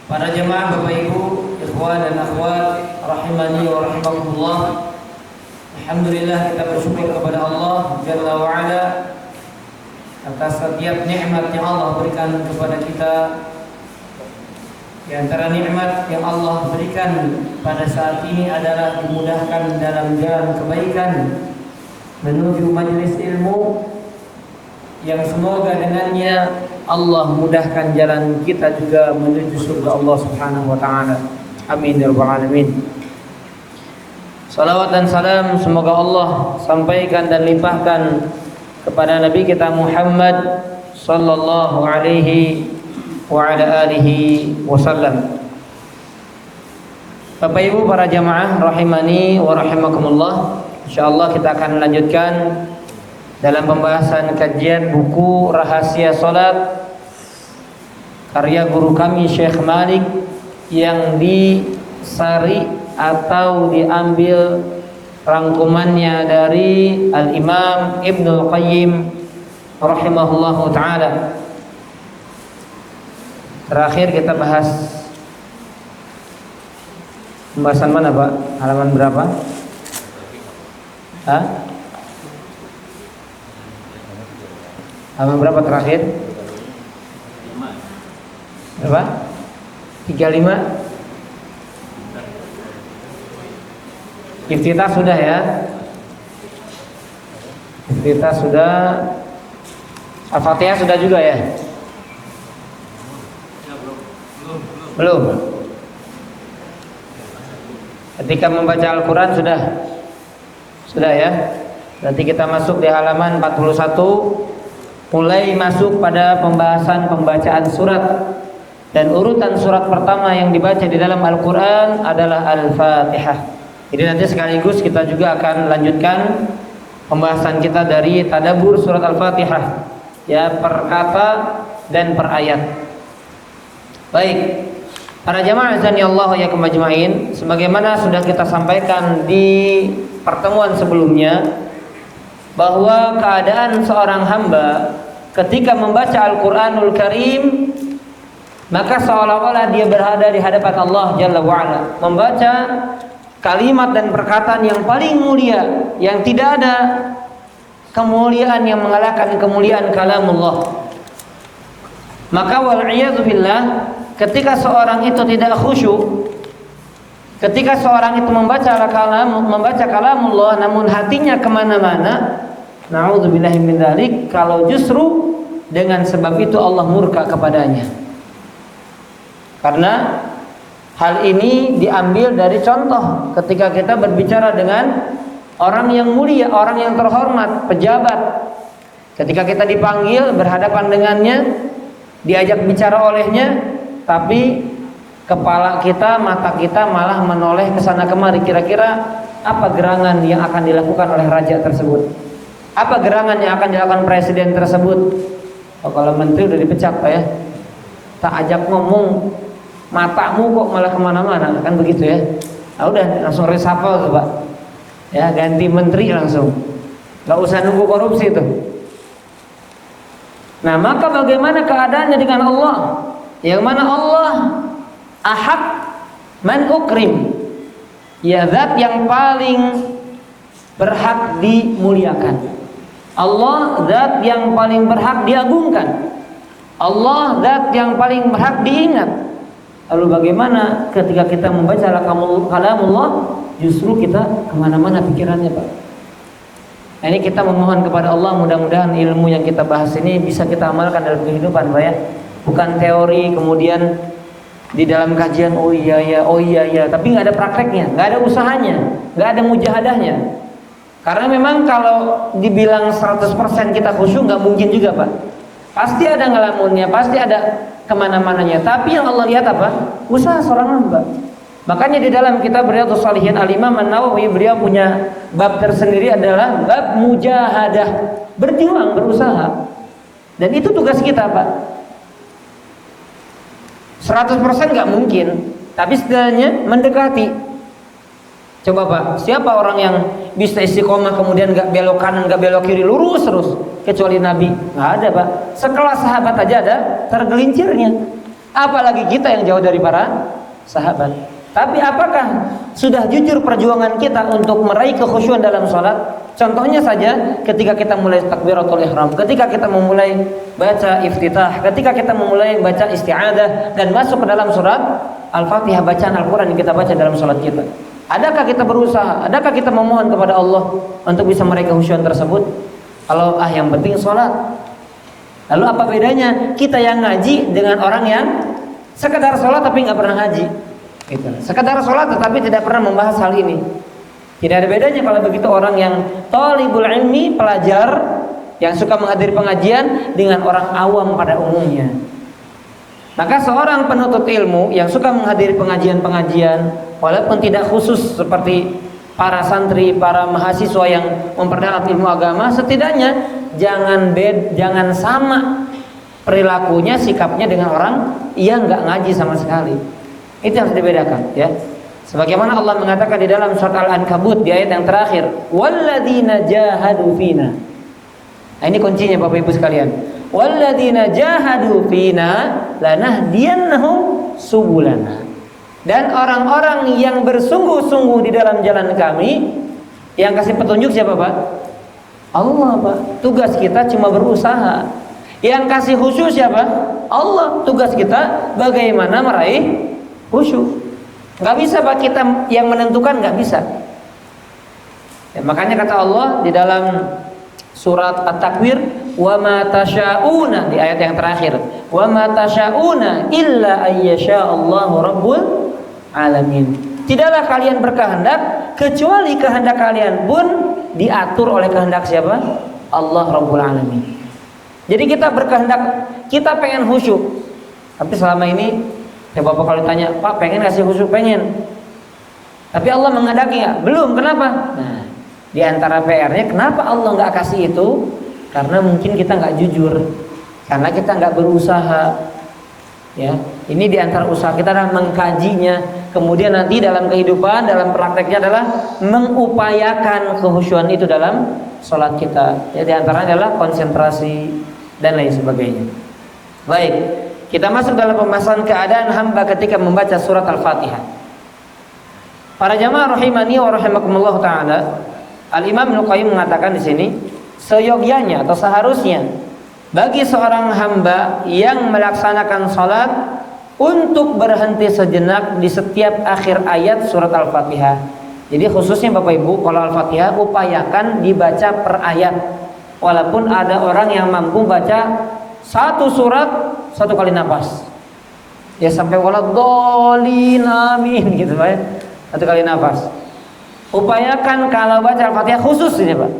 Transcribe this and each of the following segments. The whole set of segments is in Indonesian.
Para jemaah Bapak Ibu, ikhwan dan akhwat rahimani wa rahimakumullah. Alhamdulillah, kita bersyukur kepada Allah Jalla wa Ala atas setiap nikmat yang Allah berikan kepada kita. Di antara nikmat yang Allah berikan pada saat ini adalah dimudahkan dalam jalan kebaikan menuju majelis ilmu yang semoga dengannya Allah mudahkan jalan kita juga menuju surga Allah Subhanahu wa taala. Amin ya rabbal alamin. Salawat dan salam semoga Allah sampaikan dan limpahkan kepada Nabi kita Muhammad sallallahu alaihi wa ala alihi wasallam. Bapak Ibu para jamaah rahimani wa rahimakumullah. Insyaallah kita akan melanjutkan dalam pembahasan kajian buku Rahasia Salat karya guru kami Syekh Malik yang disari atau diambil rangkumannya dari Al-Imam Ibnul Qayyim rahimahullahu taala. Terakhir kita bahas pembahasan mana Pak? Halaman berapa? Hah? Halaman berapa terakhir? Berapa? 35. Iftitah sudah ya. Iftitah sudah. Al-Fatihah sudah juga ya? Belum. Ketika membaca Al-Quran sudah? Sudah ya. Berarti kita masuk di halaman 41. Mulai masuk pada pembahasan pembacaan surat. Dan urutan surat pertama yang dibaca di dalam Al-Quran adalah Al-Fatihah. Jadi nanti sekaligus kita juga akan lanjutkan pembahasan kita dari tadabbur surat Al-Fatihah, ya, per kata dan per ayat. Baik, para jamaah azanillahu ya kemajma'in, sebagaimana sudah kita sampaikan di pertemuan sebelumnya, bahwa keadaan seorang hamba ketika membaca Al-Quranul Karim, maka seolah-olah dia berada di hadapan Allah Jalla wa'ala, membaca kalimat dan perkataan yang paling mulia, yang tidak ada kemuliaan yang mengalahkan kemuliaan kalamullah. Maka wal'iyadzubillah, ketika seorang itu tidak khusyuk, ketika seorang itu membaca kalamullah namun hatinya kemana-mana, na'udzubillahi min dzalik, kalau justru dengan sebab itu Allah murka kepadanya. Karena hal ini diambil dari contoh ketika kita berbicara dengan orang yang mulia, orang yang terhormat, pejabat. Ketika kita dipanggil berhadapan dengannya, diajak bicara olehnya, tapi kepala kita, mata kita malah menoleh ke sana kemari. Kira-kira apa gerangan yang akan dilakukan oleh raja tersebut? Apa gerangan yang akan dilakukan presiden tersebut? Oh, kalau menteri udah dipecat Pak ya. Tak ajak ngomong, matamu kok malah kemana-mana, kan begitu ya. Nah, udah langsung reshuffle tuh Pak. Ya, ganti menteri langsung. Gak usah nunggu korupsi tuh. Nah, maka bagaimana keadaannya dengan Allah? Yang mana Allah ahad man ukrim, ya, zat yang paling berhak dimuliakan. Allah zat yang paling berhak diagungkan. Allah zat yang paling berhak diingat. Lalu bagaimana ketika kita membaca kalamullah, justru kita kemana-mana pikirannya Pak. Nah, ini kita memohon kepada Allah, mudah-mudahan ilmu yang kita bahas ini bisa kita amalkan dalam kehidupan Pak ya. Bukan teori kemudian di dalam kajian oh iya ya, tapi nggak ada prakteknya, nggak ada usahanya, nggak ada mujahadahnya. Karena memang kalau dibilang 100% kita khusyuk nggak mungkin juga Pak. Pasti ada ngelamunnya, pasti ada kemana-mananya. Tapi yang Allah lihat apa? Usaha seorang hamba. Makanya di dalam kitab Riyadhus Shalihin Al-Imam An-Nawawi, beliau punya bab tersendiri adalah bab mujahadah, berjuang, berusaha. Dan itu tugas kita Pak. 100% nggak mungkin, tapi setidaknya mendekati. Coba Pak, siapa orang yang bisa istiqomah kemudian nggak belok kanan, nggak belok kiri, lurus terus? Kecuali Nabi, nggak ada Pak. Sekelas sahabat aja ada tergelincirnya. Apalagi kita yang jauh dari para sahabat. Tapi apakah sudah jujur perjuangan kita untuk meraih kekhusyuan dalam sholat? Contohnya saja ketika kita mulai takbiratul ihram, ketika kita memulai baca iftitah, ketika kita memulai baca isti'adah dan masuk ke dalam surat Al-Fatihah, bacaan Al-Quran yang kita baca dalam sholat kita. Adakah kita berusaha? Adakah kita memohon kepada Allah untuk bisa meraih kekhusyuan tersebut? Kalau yang penting sholat. Lalu apa bedanya kita yang ngaji dengan orang yang sekedar sholat tapi nggak pernah ngaji? Gitu. Sekedar sholat tetapi tidak pernah membahas hal ini. Tidak ada bedanya kalau begitu orang yang thalibul ilmi, pelajar yang suka menghadiri pengajian dengan orang awam pada umumnya. Maka seorang penuntut ilmu yang suka menghadiri pengajian-pengajian walaupun tidak khusus seperti para santri, para mahasiswa yang memperdalam ilmu agama, setidaknya jangan sama perilakunya, sikapnya dengan orang yang nggak ngaji sama sekali. Itu yang harus dibedakan, ya. Sebagaimana Allah mengatakan di dalam surat Al-Ankabut di ayat yang terakhir, walladzina jahadu fina. Nah, ini kuncinya Bapak Ibu sekalian. Walladzina jahadu fina lanahdiyannahum subulana. Dan orang-orang yang bersungguh-sungguh di dalam jalan kami, yang kasih petunjuk siapa, Pak? Allah, Pak. Tugas kita cuma berusaha. Yang kasih khusyuk siapa? Allah. Tugas kita bagaimana meraih khusyuk. Nggak bisa Pak, kita yang menentukan, nggak bisa. Ya, makanya kata Allah di dalam surat At-Takwir, wa ma tasyauna, di ayat yang terakhir, wa ma tasyauna illa ayyasha Allahu rabbul alamin. Tidaklah kalian berkehendak kecuali kehendak kalian pun diatur oleh kehendak siapa? Allah Rabbul Alamin. Jadi kita berkehendak, kita pengen khusyuk, tapi selama ini ya Bapak kalau ditanya, Pak pengen kasih khusyuk? Pengen. Tapi Allah menghendaki nggak? Belum. Kenapa? Nah, di antara PR-nya kenapa Allah nggak kasih itu? Karena mungkin kita nggak jujur, karena kita nggak berusaha. Ya, ini di antara usaha kita adalah mengkajinya. Kemudian nanti dalam kehidupan, dalam prakteknya adalah mengupayakan kekhusyuan itu dalam sholat kita. Ya, di antaranya adalah konsentrasi dan lain sebagainya. Baik. Kita masuk dalam pembahasan keadaan hamba ketika membaca surat Al-Fatihah. Para jamaah rahimani wa rahimakumullah taala, Al-Imam Ibnu Qayyim mengatakan di sini, seyogyanya atau seharusnya bagi seorang hamba yang melaksanakan salat untuk berhenti sejenak di setiap akhir ayat surat Al-Fatihah. Jadi khususnya Bapak Ibu, kalau Al-Fatihah upayakan dibaca per ayat. Walaupun ada orang yang mampu baca satu surat satu kali nafas, ya sampai waladhdallin amin gitu Pak ya, satu kali nafas. Upayakan kalau baca Al-Fatihah khusus ini Pak,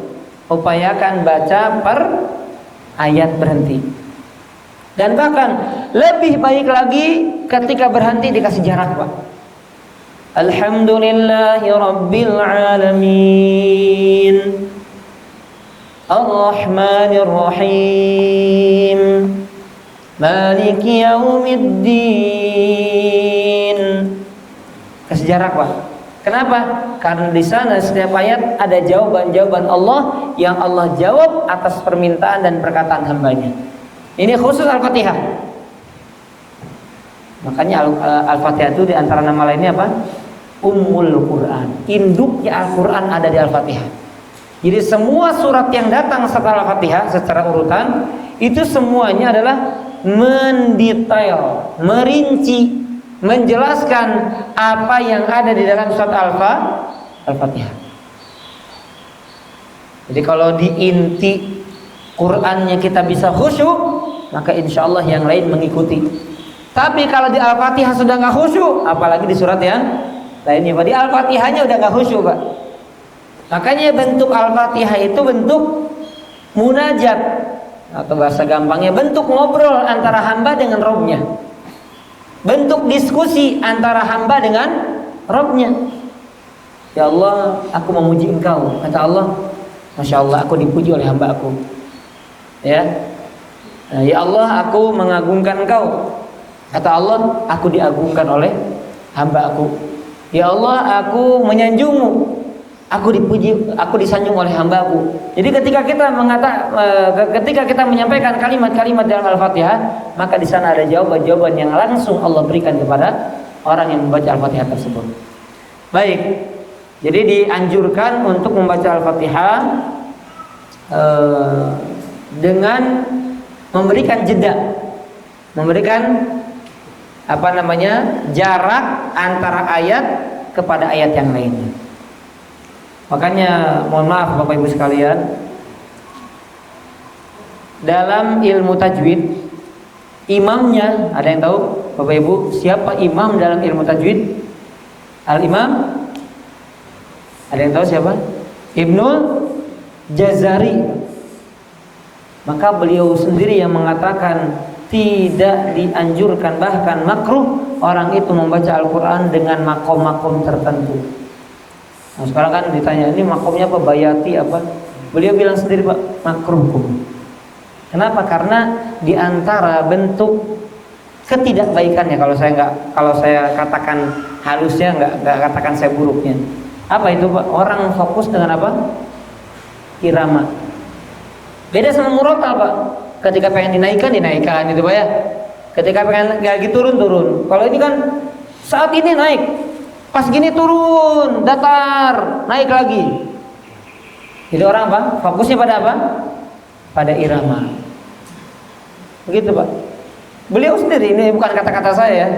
upayakan baca per ayat berhenti. Dan bahkan lebih baik lagi ketika berhenti dikasih jarak Pak. Alhamdulillahi rabbil alamin, Ar-Rahmanir Rahim, Maliki Yaumiddin. Kasih jarak Pak. Kenapa? Karena di sana setiap ayat ada jawaban-jawaban Allah yang Allah jawab atas permintaan dan perkataan hambanya. Ini khusus Al-Fatihah. Makanya Al-Fatihah itu di antara nama lainnya apa? Ummul Quran. Induknya Al-Quran ada di Al-Fatihah. Jadi semua surat yang datang setelah Al-Fatihah secara urutan itu semuanya adalah mendetail, merinci, menjelaskan apa yang ada di dalam surat Al-Fatihah. Jadi kalau di inti Qur'annya kita bisa khusyuk, maka insya Allah yang lain mengikuti. Tapi kalau di Al-Fatihah sudah nggak khusyuk, apalagi di surat yang lainnya. Di Al-Fatihahnya udah nggak khusyuk Pak. Makanya bentuk Al-Fatihah itu bentuk munajat, atau bahasa gampangnya bentuk ngobrol antara hamba dengan Robnya, bentuk diskusi antara hamba dengan Robnya. Ya Allah, aku memuji Engkau. Kata Allah, Masya Allah, aku dipuji oleh hamba aku. Ya, ya Allah, aku mengagungkan Engkau. Kata Allah, aku diagungkan oleh hamba aku. Ya Allah, aku menyanjungmu. Aku dipuji, aku disanjung oleh hambaku. Jadi ketika kita menyampaikan kalimat-kalimat dalam Al-Fatihah, maka di sana ada jawaban-jawaban yang langsung Allah berikan kepada orang yang membaca Al-Fatihah tersebut. Baik. Jadi dianjurkan untuk membaca Al-Fatihah dengan memberikan jeda, memberikan jarak antara ayat kepada ayat yang lainnya. Makanya mohon maaf Bapak Ibu sekalian, dalam ilmu tajwid imamnya ada yang tahu Bapak Ibu siapa imam dalam ilmu tajwid? Al-Imam, ada yang tahu siapa? Ibnul Jazari. Maka beliau sendiri yang mengatakan tidak dianjurkan, bahkan makruh orang itu membaca Al-Quran dengan makom-makom tertentu. Nah sekarang kan ditanya, ini makomnya apa? Bayati apa? Beliau bilang sendiri, Pak, makruh. Kenapa? Karena diantara bentuk ketidakbaikannya, kalau saya katakan halusnya, nggak katakan saya buruknya. Apa itu, Pak? Orang fokus dengan apa? Irama. Beda sama murotal, Pak. Ketika pengen dinaikkan itu, Pak ya. Ketika pengen lagi turun. Kalau ini kan saat ini naik, pas gini turun, datar, naik lagi. Jadi orang apa? Fokusnya pada apa? Pada irama. Begitu, Pak. Beliau sendiri, ini bukan kata-kata saya ya.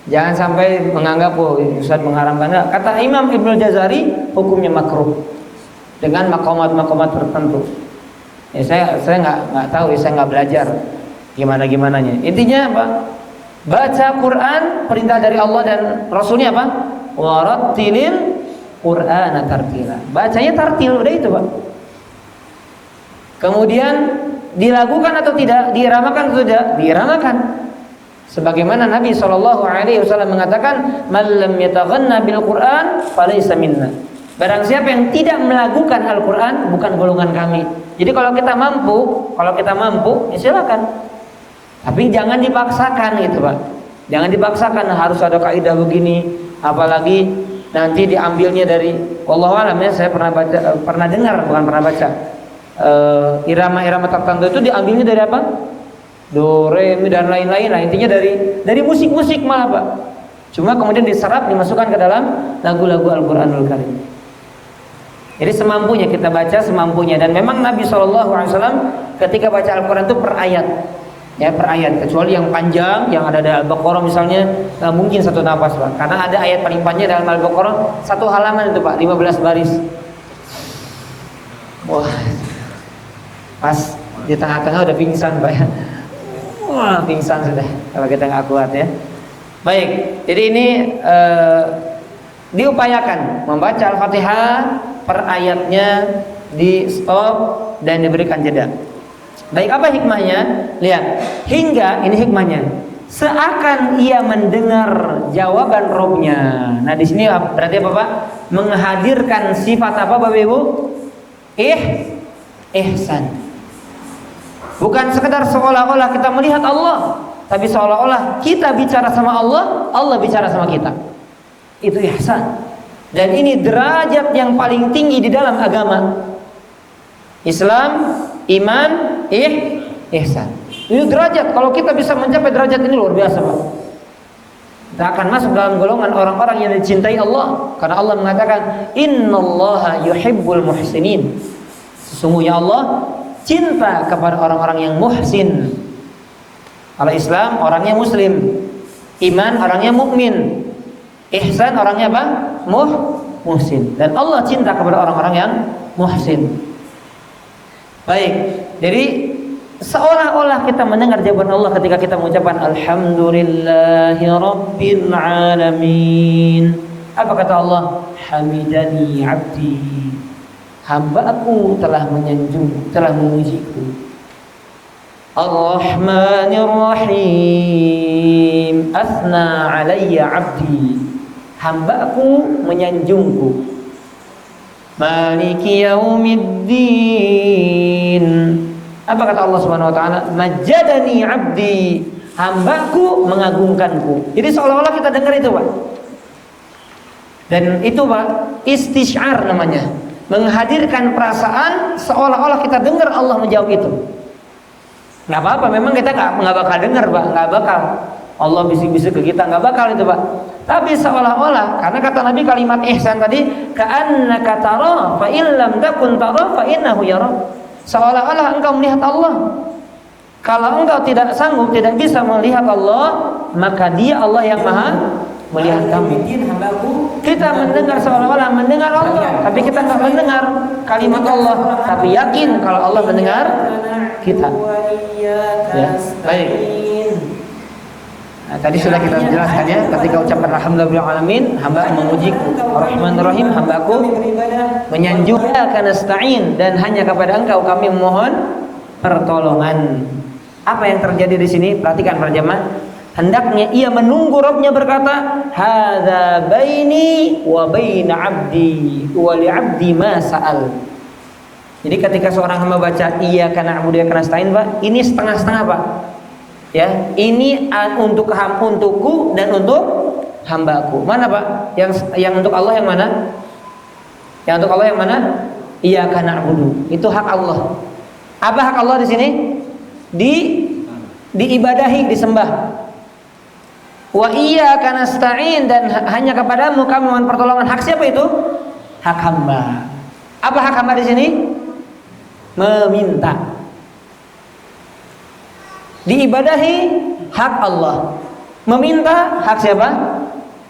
Jangan sampai menganggap Ustaz mengharamkan. Kata Imam Ibnul Jazari, hukumnya makruh dengan makomat-makomat tertentu. Ya saya nggak tahu, saya nggak belajar gimananya. Intinya apa? Baca Quran, perintah dari Allah dan Rasulnya apa? Warattilil Qur'ana tartila. Bacanya tartil, udah itu, Pak. Kemudian dilakukan atau tidak? Diiramakan atau tidak? Diiramakan. Sebagaimana Nabi SAW mengatakan, "Man lam yataghanna bil Qur'an falaysa minna." Barang siapa yang tidak melakukan Al-Quran bukan golongan kami. Jadi kalau kita mampu, ya silakan. Tapi jangan dipaksakan gitu, Pak. Jangan dipaksakan harus ada kaidah begini, apalagi nanti diambilnya dari wallahu alam ya, saya pernah dengar, bukan pernah baca. Irama-irama tertentu itu diambilnya dari apa? Do, re, mi dan lain-lain. Nah, intinya dari musik-musik malah, Pak. Cuma kemudian diserap, dimasukkan ke dalam lagu-lagu Al-Qur'anul Karim. Jadi semampunya kita baca, semampunya. Dan memang Nabi SAW ketika baca Al-Quran itu per ayat, ya per ayat. Kecuali yang panjang, yang ada dalam Al-Baqarah misalnya, mungkin satu nafas, Pak. Karena ada ayat paling panjang dalam Al-Baqarah, satu halaman itu, Pak, 15 baris. Wah, pas di tengah-tengah udah pingsan, Pak. Wah, pingsan sudah kalau kita nggak kuat ya. Baik, jadi ini diupayakan membaca Al-Fatihah per ayatnya, di stop dan diberikan jeda. Baik, apa hikmahnya? Lihat, hingga ini hikmahnya, seakan ia mendengar jawaban Robnya. Nah di sini berarti apa, Pak? Menghadirkan sifat apa, Bapak Ibu? Ihsan. Bukan sekedar seolah-olah kita melihat Allah, tapi seolah-olah kita bicara sama Allah, Allah bicara sama kita. Itu ihsan. Dan ini derajat yang paling tinggi di dalam agama Islam, iman, ihsan. Ini derajat. Kalau kita bisa mencapai derajat ini luar biasa, Pak. Kita akan masuk dalam golongan orang-orang yang dicintai Allah. Karena Allah mengatakan, Innallaha yuhibbul muhsinin. Sesungguhnya Allah cinta kepada orang-orang yang muhsin. Kalau Islam orangnya muslim, iman orangnya mukmin, ihsan orangnya apa? Muhsin. Dan Allah cinta kepada orang-orang yang muhsin. Baik, jadi seolah-olah kita mendengar jawaban Allah ketika kita mengucapkan Alhamdulillahi Rabbil Alamin. Apa kata Allah? Hamidani abdi. Hamba-Aku telah menyanjung, telah memujiku. Ar-Rahmanir Rahim. Asna alayya abdi. Hamba-Aku menyanjungku. Maliki yaumiddin. Apa kata Allah Subhanahu wa taala? Majadani abdi. Hamba-Ku mengagungkanku. Jadi seolah-olah kita dengar itu, Pak. Dan itu Pak, istisyar namanya, menghadirkan perasaan seolah-olah kita dengar Allah menjawab itu. Nggak apa-apa, memang kita nggak bakal dengar Pak, nggak bakal Allah bisik-bisik ke kita, nggak bakal itu Pak. Tapi seolah-olah, karena kata Nabi kalimat ihsan tadi, ka'annaka tara fa illam takun tara fa innahu yara. Seolah-olah engkau melihat Allah. Kalau engkau tidak sanggup, tidak bisa melihat Allah, maka Dia Allah yang Maha melihat kamu. Kita mendengar seolah-olah mendengar Allah, tapi kita nggak mendengar kalimat Allah, tapi yakin kalau Allah mendengar kita. Ya, baik. Nah, tadi sudah kita jelaskan ya, ketika ucapan alhamdulillahirrahmanirrahim, hamba memujiku, Ar-Rahmanir-Rahim, hambaku menyanjungnya karena nasta'in, dan hanya kepada Engkau kami memohon pertolongan. Apa yang terjadi di sini? Perhatikan para jemaah. Hendaknya ia menunggu Rabbnya berkata, hadza baini wa baina 'abdi wa li 'abdi ma sa'al. Jadi ketika seorang hamba baca iyyaka na'budu wa iyyaka nasta'in, Pak, ini setengah-setengah, Pak. Ya, ini untukku dan untuk hambaku. Mana, Pak? Yang untuk Allah yang mana? Yang untuk Allah yang mana? Iyyaka na'budu. Itu hak Allah. Apa hak Allah di sini? Diibadahi, disembah. Wa iyyaka nasta'in, dan hanya kepadamu kami mohon pertolongan. Hak siapa itu? Hak hamba. Apa hak hamba di sini? Meminta. Diibadahi hak Allah. Meminta hak siapa?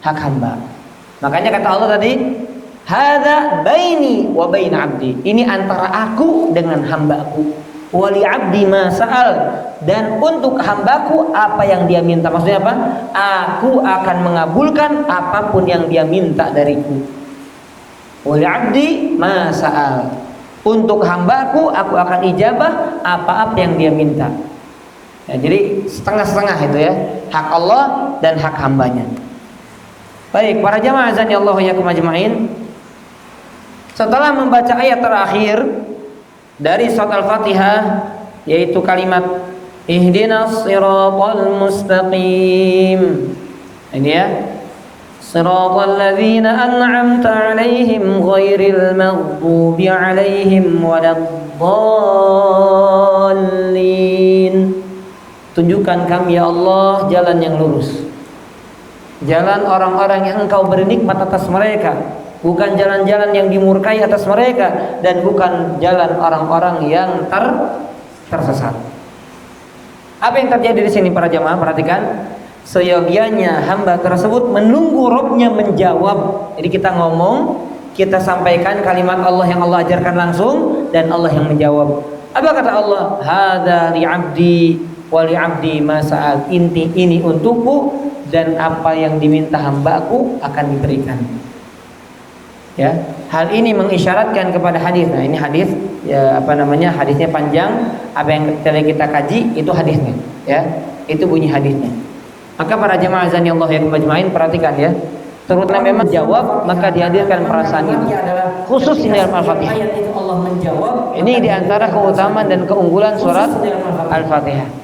Hak hamba. Makanya kata Allah tadi, hadza baini wa baina 'abdi. Ini antara aku dengan hambaku. Wali 'abdi ma sa'al, dan untuk hambaku apa yang dia minta. Maksudnya apa? Aku akan mengabulkan apapun yang dia minta dariku. Wali 'abdi ma sa'al. Untuk hambaku aku akan ijabah apa-apa yang dia minta. Ya, jadi setengah-setengah itu ya, hak Allah dan hak hambanya. Baik, para jamaah azan ya Allah yakum ajmain. Setelah membaca ayat terakhir dari surat Al-Fatihah, yaitu kalimat ihdinas siratal mustaqim. Ini ya. Siratal ladzina an'amta 'alaihim ghairil maghdubi 'alaihim waladdallin. Tunjukkan kami ya Allah jalan yang lurus, jalan orang-orang yang Engkau beri nikmat atas mereka, bukan jalan-jalan yang dimurkai atas mereka, dan bukan jalan orang-orang yang tersesat. Apa yang terjadi di sini para jamaah? Perhatikan, seyogianya hamba tersebut menunggu Rabbnya menjawab. Jadi kita ngomong, kita sampaikan kalimat Allah yang Allah ajarkan langsung, dan Allah yang menjawab. Apa kata Allah? Hadza li 'abdi wa li 'abdi ma sa'al. Ini untukku, dan apa yang diminta hambaku akan diberikan. Ya, hal ini mengisyaratkan kepada hadis. Nah, ini hadis ya, hadisnya panjang. Apa yang kita kaji itu hadisnya, ya. Itu bunyi hadisnya. Maka para jemaah azan Allah yang majmain, perhatikan ya. Terutama memang jawab, maka dihadirkan perasaan ini. Khusus di dalam Al-Fatihah. Ini diantara keutamaan dan keunggulan surat Al-Fatihah.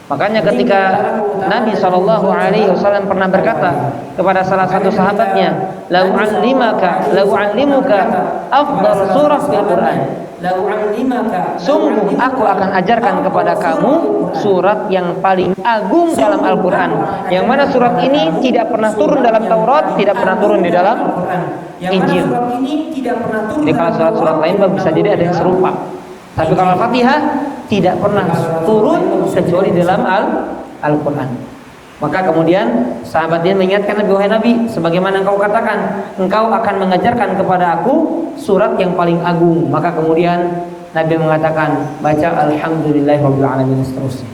Makanya ketika Nabi SAW pernah berkata kepada salah satu sahabatnya, "Lau u'allimuka afdal surah fil Quran." Sungguh aku akan ajarkan kepada kamu surat yang paling agung dalam Al-Quran, yang mana surat ini tidak pernah turun dalam Taurat, tidak pernah turun di dalam Injil. Jadi kalau surat-surat lain bisa jadi ada yang serupa, tapi kalau Al-Fatihah tidak pernah turun kecuali dalam Al-Quran. Maka kemudian sahabat dia mengingatkan Nabi, wahai Nabi, sebagaimana engkau katakan, engkau akan mengajarkan kepada aku surat yang paling agung. Maka kemudian Nabi mengatakan, baca alhamdulillahirabbil alamin seterusnya.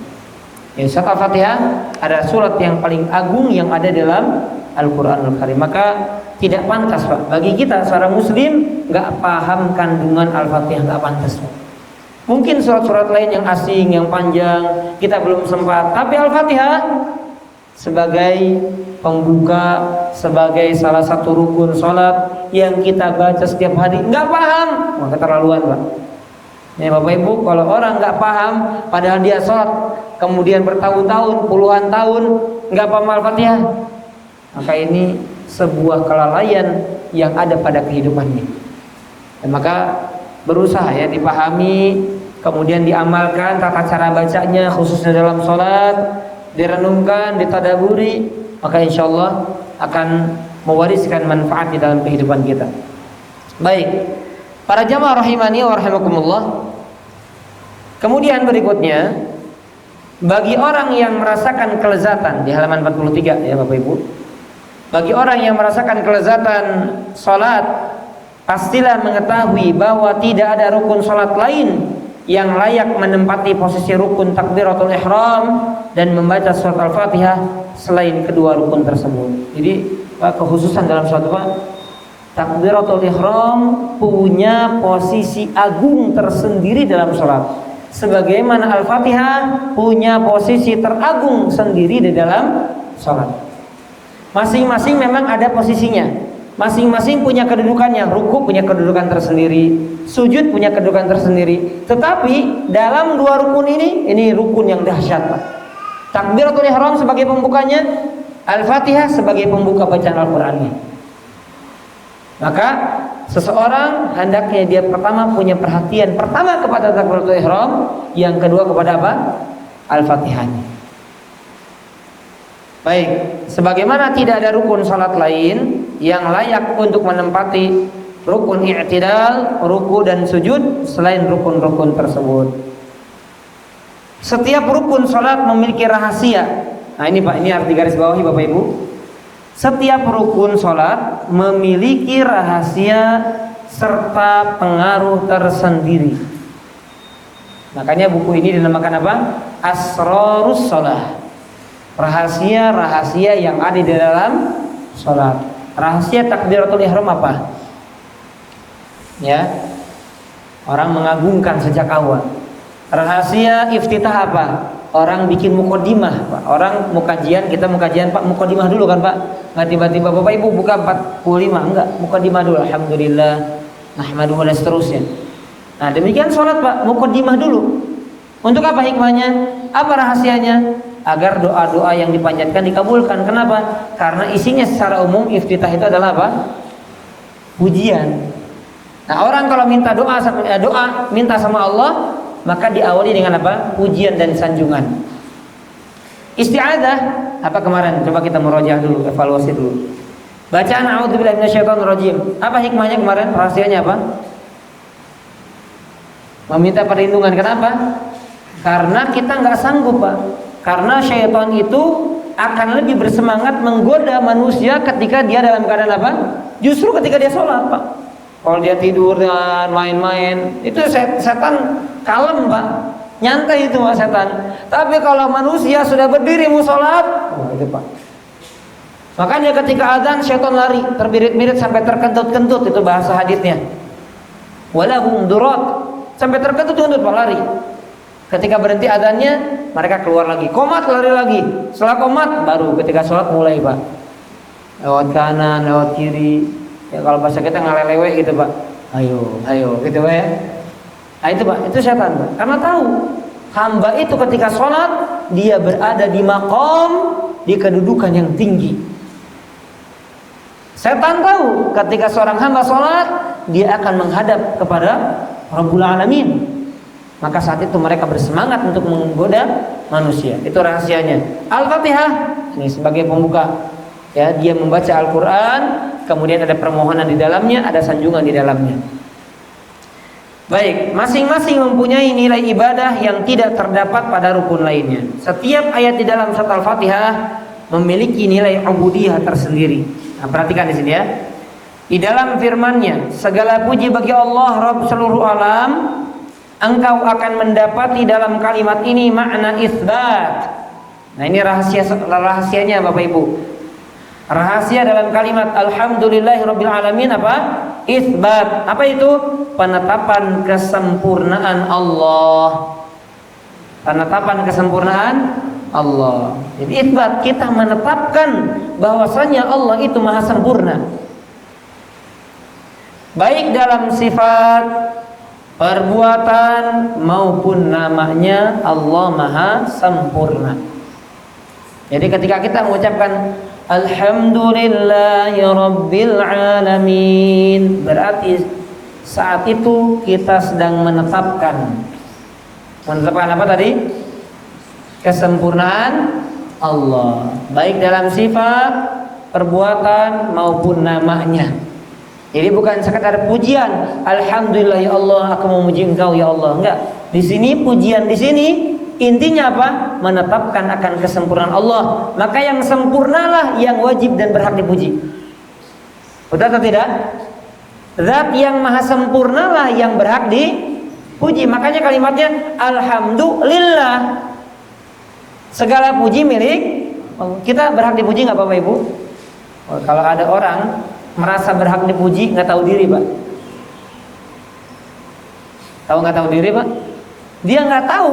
Ya, surat Al-Fatihah adalah surat yang paling agung yang ada dalam Al-Quranul Karim. Maka tidak pantas, Pak, bagi kita seorang muslim nggak paham kandungan Al-Fatihah, nggak pantas, Pak. Mungkin surat-surat lain yang asing, yang panjang, kita belum sempat. Tapi Al-Fatihah sebagai pembuka, sebagai salah satu rukun sholat yang kita baca setiap hari, nggak paham, maka keterlaluan, Pak. Ya Bapak Ibu, kalau orang nggak paham, padahal dia sholat, kemudian bertahun-tahun, puluhan tahun, nggak paham Al-Fatihah, maka ini sebuah kelalaian yang ada pada kehidupannya. Dan maka berusaha ya dipahami, kemudian diamalkan tata cara bacanya khususnya dalam sholat, direnungkan, ditadaburi, maka insya Allah akan mewariskan manfaat di dalam kehidupan kita. Baik, para jamaah rahimani wa rahimakumullah. Kemudian berikutnya, bagi orang yang merasakan kelezatan di halaman 43 ya Bapak Ibu. Bagi orang yang merasakan kelezatan salat, pastilah mengetahui bahwa tidak ada rukun salat lain yang layak menempati posisi rukun takbiratul ihram dan membaca surat Al-Fatihah selain kedua rukun tersebut. Jadi kekhususan dalam suatu takbiratul ihram punya posisi agung tersendiri dalam salat. Sebagaimana Al-Fatihah punya posisi teragung sendiri di dalam salat. Masing-masing memang ada posisinya. Masing-masing punya kedudukannya. Ruku punya kedudukan tersendiri, sujud punya kedudukan tersendiri. Tetapi dalam dua rukun ini rukun yang dahsyat, Pak. Takbiratul ihram sebagai pembukanya, Al-Fatihah sebagai pembuka bacaan Al-Qur'annya. Maka seseorang hendaknya dia pertama punya perhatian pertama kepada takbiratul ihram, yang kedua kepada apa? Al-Fatihahnya. Baik, sebagaimana tidak ada rukun salat lain yang layak untuk menempati rukun i'tidal, ruku dan sujud selain rukun-rukun tersebut. Setiap rukun salat memiliki rahasia. Nah ini Pak, ini harus digaris bawahi Bapak Ibu. Setiap rukun salat memiliki rahasia serta pengaruh tersendiri. Makanya buku ini dinamakan apa? Asrarus Shalah. Rahasia-rahasia yang ada di dalam sholat. Rahasia takbiratul ihram apa? Ya, orang mengagungkan sejak awal. Rahasia iftitah apa? Orang bikin muqaddimah, Pak. Orang mau kajian, kita mau kajian Pak, muqaddimah dulu kan Pak? Nggak tiba-tiba Bapak Ibu buka 45, enggak, muqaddimah dulu. Alhamdulillah, nahmaduhu dan seterusnya. Nah demikian sholat Pak, muqaddimah dulu. Untuk apa hikmahnya? Apa rahasianya? Agar doa-doa yang dipanjatkan dikabulkan. Kenapa? Karena isinya secara umum iftitah itu adalah apa? Pujian. Nah orang kalau minta doa minta sama Allah, maka diawali dengan apa? Pujian dan sanjungan. Isti'adzah apa kemarin? Coba kita murojaah dulu, evaluasi dulu. Bacaan a'udzubillahi minasyaitonirrajim. Apa hikmahnya kemarin? Rahasianya apa? Meminta perlindungan. Kenapa? Karena kita nggak sanggup Pak. Karena syaitan itu akan lebih bersemangat menggoda manusia ketika dia dalam keadaan apa? Justru ketika dia sholat Pak. Kalau dia tidur dan main-main, itu setan kalem Pak. Nyantai itu Pak setan. Tapi kalau manusia sudah berdiri mau sholat, itu Pak. Makanya ketika azan syaitan lari, terbirit-birit sampai terkentut-kentut, itu bahasa hadisnya. Walahum durat, sampai terkentut-kentut Pak, lari. Ketika berhenti adanya, mereka keluar lagi. Qomat, lari lagi. Setelah qomat, baru ketika sholat mulai Pak. Lewat kanan, lewat kiri. Ya kalau bahasa kita ngalelewe gitu Pak. Ayo, gitu Pak ya. Nah itu Pak, itu setan Pak. Karena tahu hamba itu ketika sholat, dia berada di maqam, di kedudukan yang tinggi. Setan tahu ketika seorang hamba sholat, dia akan menghadap kepada Rabbul Alamin. Maka saat itu mereka bersemangat untuk menggoda manusia. Itu rahasianya. Al-Fatihah ini sebagai pembuka. Ya, dia membaca Al-Qur'an, kemudian ada permohonan di dalamnya, ada sanjungan di dalamnya. Baik, masing-masing mempunyai nilai ibadah yang tidak terdapat pada rukun lainnya. Setiap ayat di dalam surat Al-Fatihah memiliki nilai ubudiyah tersendiri. Nah, perhatikan di sini ya. Di dalam firman-Nya, segala puji bagi Allah Rabb seluruh alam. Engkau akan mendapati dalam kalimat ini makna isbat. Nah ini rahasianya Bapak Ibu. Rahasia dalam kalimat Alhamdulillahirabbil alamin apa? Isbat. Apa itu? Penetapan kesempurnaan Allah. Penetapan kesempurnaan Allah. Jadi isbat, kita menetapkan bahwasanya Allah itu maha sempurna. Baik dalam sifat, perbuatan maupun namanya, Allah maha sempurna. Jadi ketika kita mengucapkan Alhamdulillahi Rabbil Alamin. Berarti saat itu kita sedang menetapkan apa tadi? Kesempurnaan Allah, baik dalam sifat, perbuatan maupun namanya. Jadi bukan sekadar pujian, alhamdulillah ya Allah, aku memuji Engkau ya Allah. Enggak. Di sini pujian di sini intinya apa? Menetapkan akan kesempurnaan Allah. Maka yang sempurnalah yang wajib dan berhak dipuji. Betul atau tidak? Zat yang maha sempurnalah yang berhak dipuji. Makanya kalimatnya alhamdulillah. Segala puji milik Allah. Kita berhak dipuji nggak Bapak Ibu? Kalau ada orang merasa berhak dipuji nggak tahu diri Pak. Nggak tahu diri Pak? Dia nggak tahu.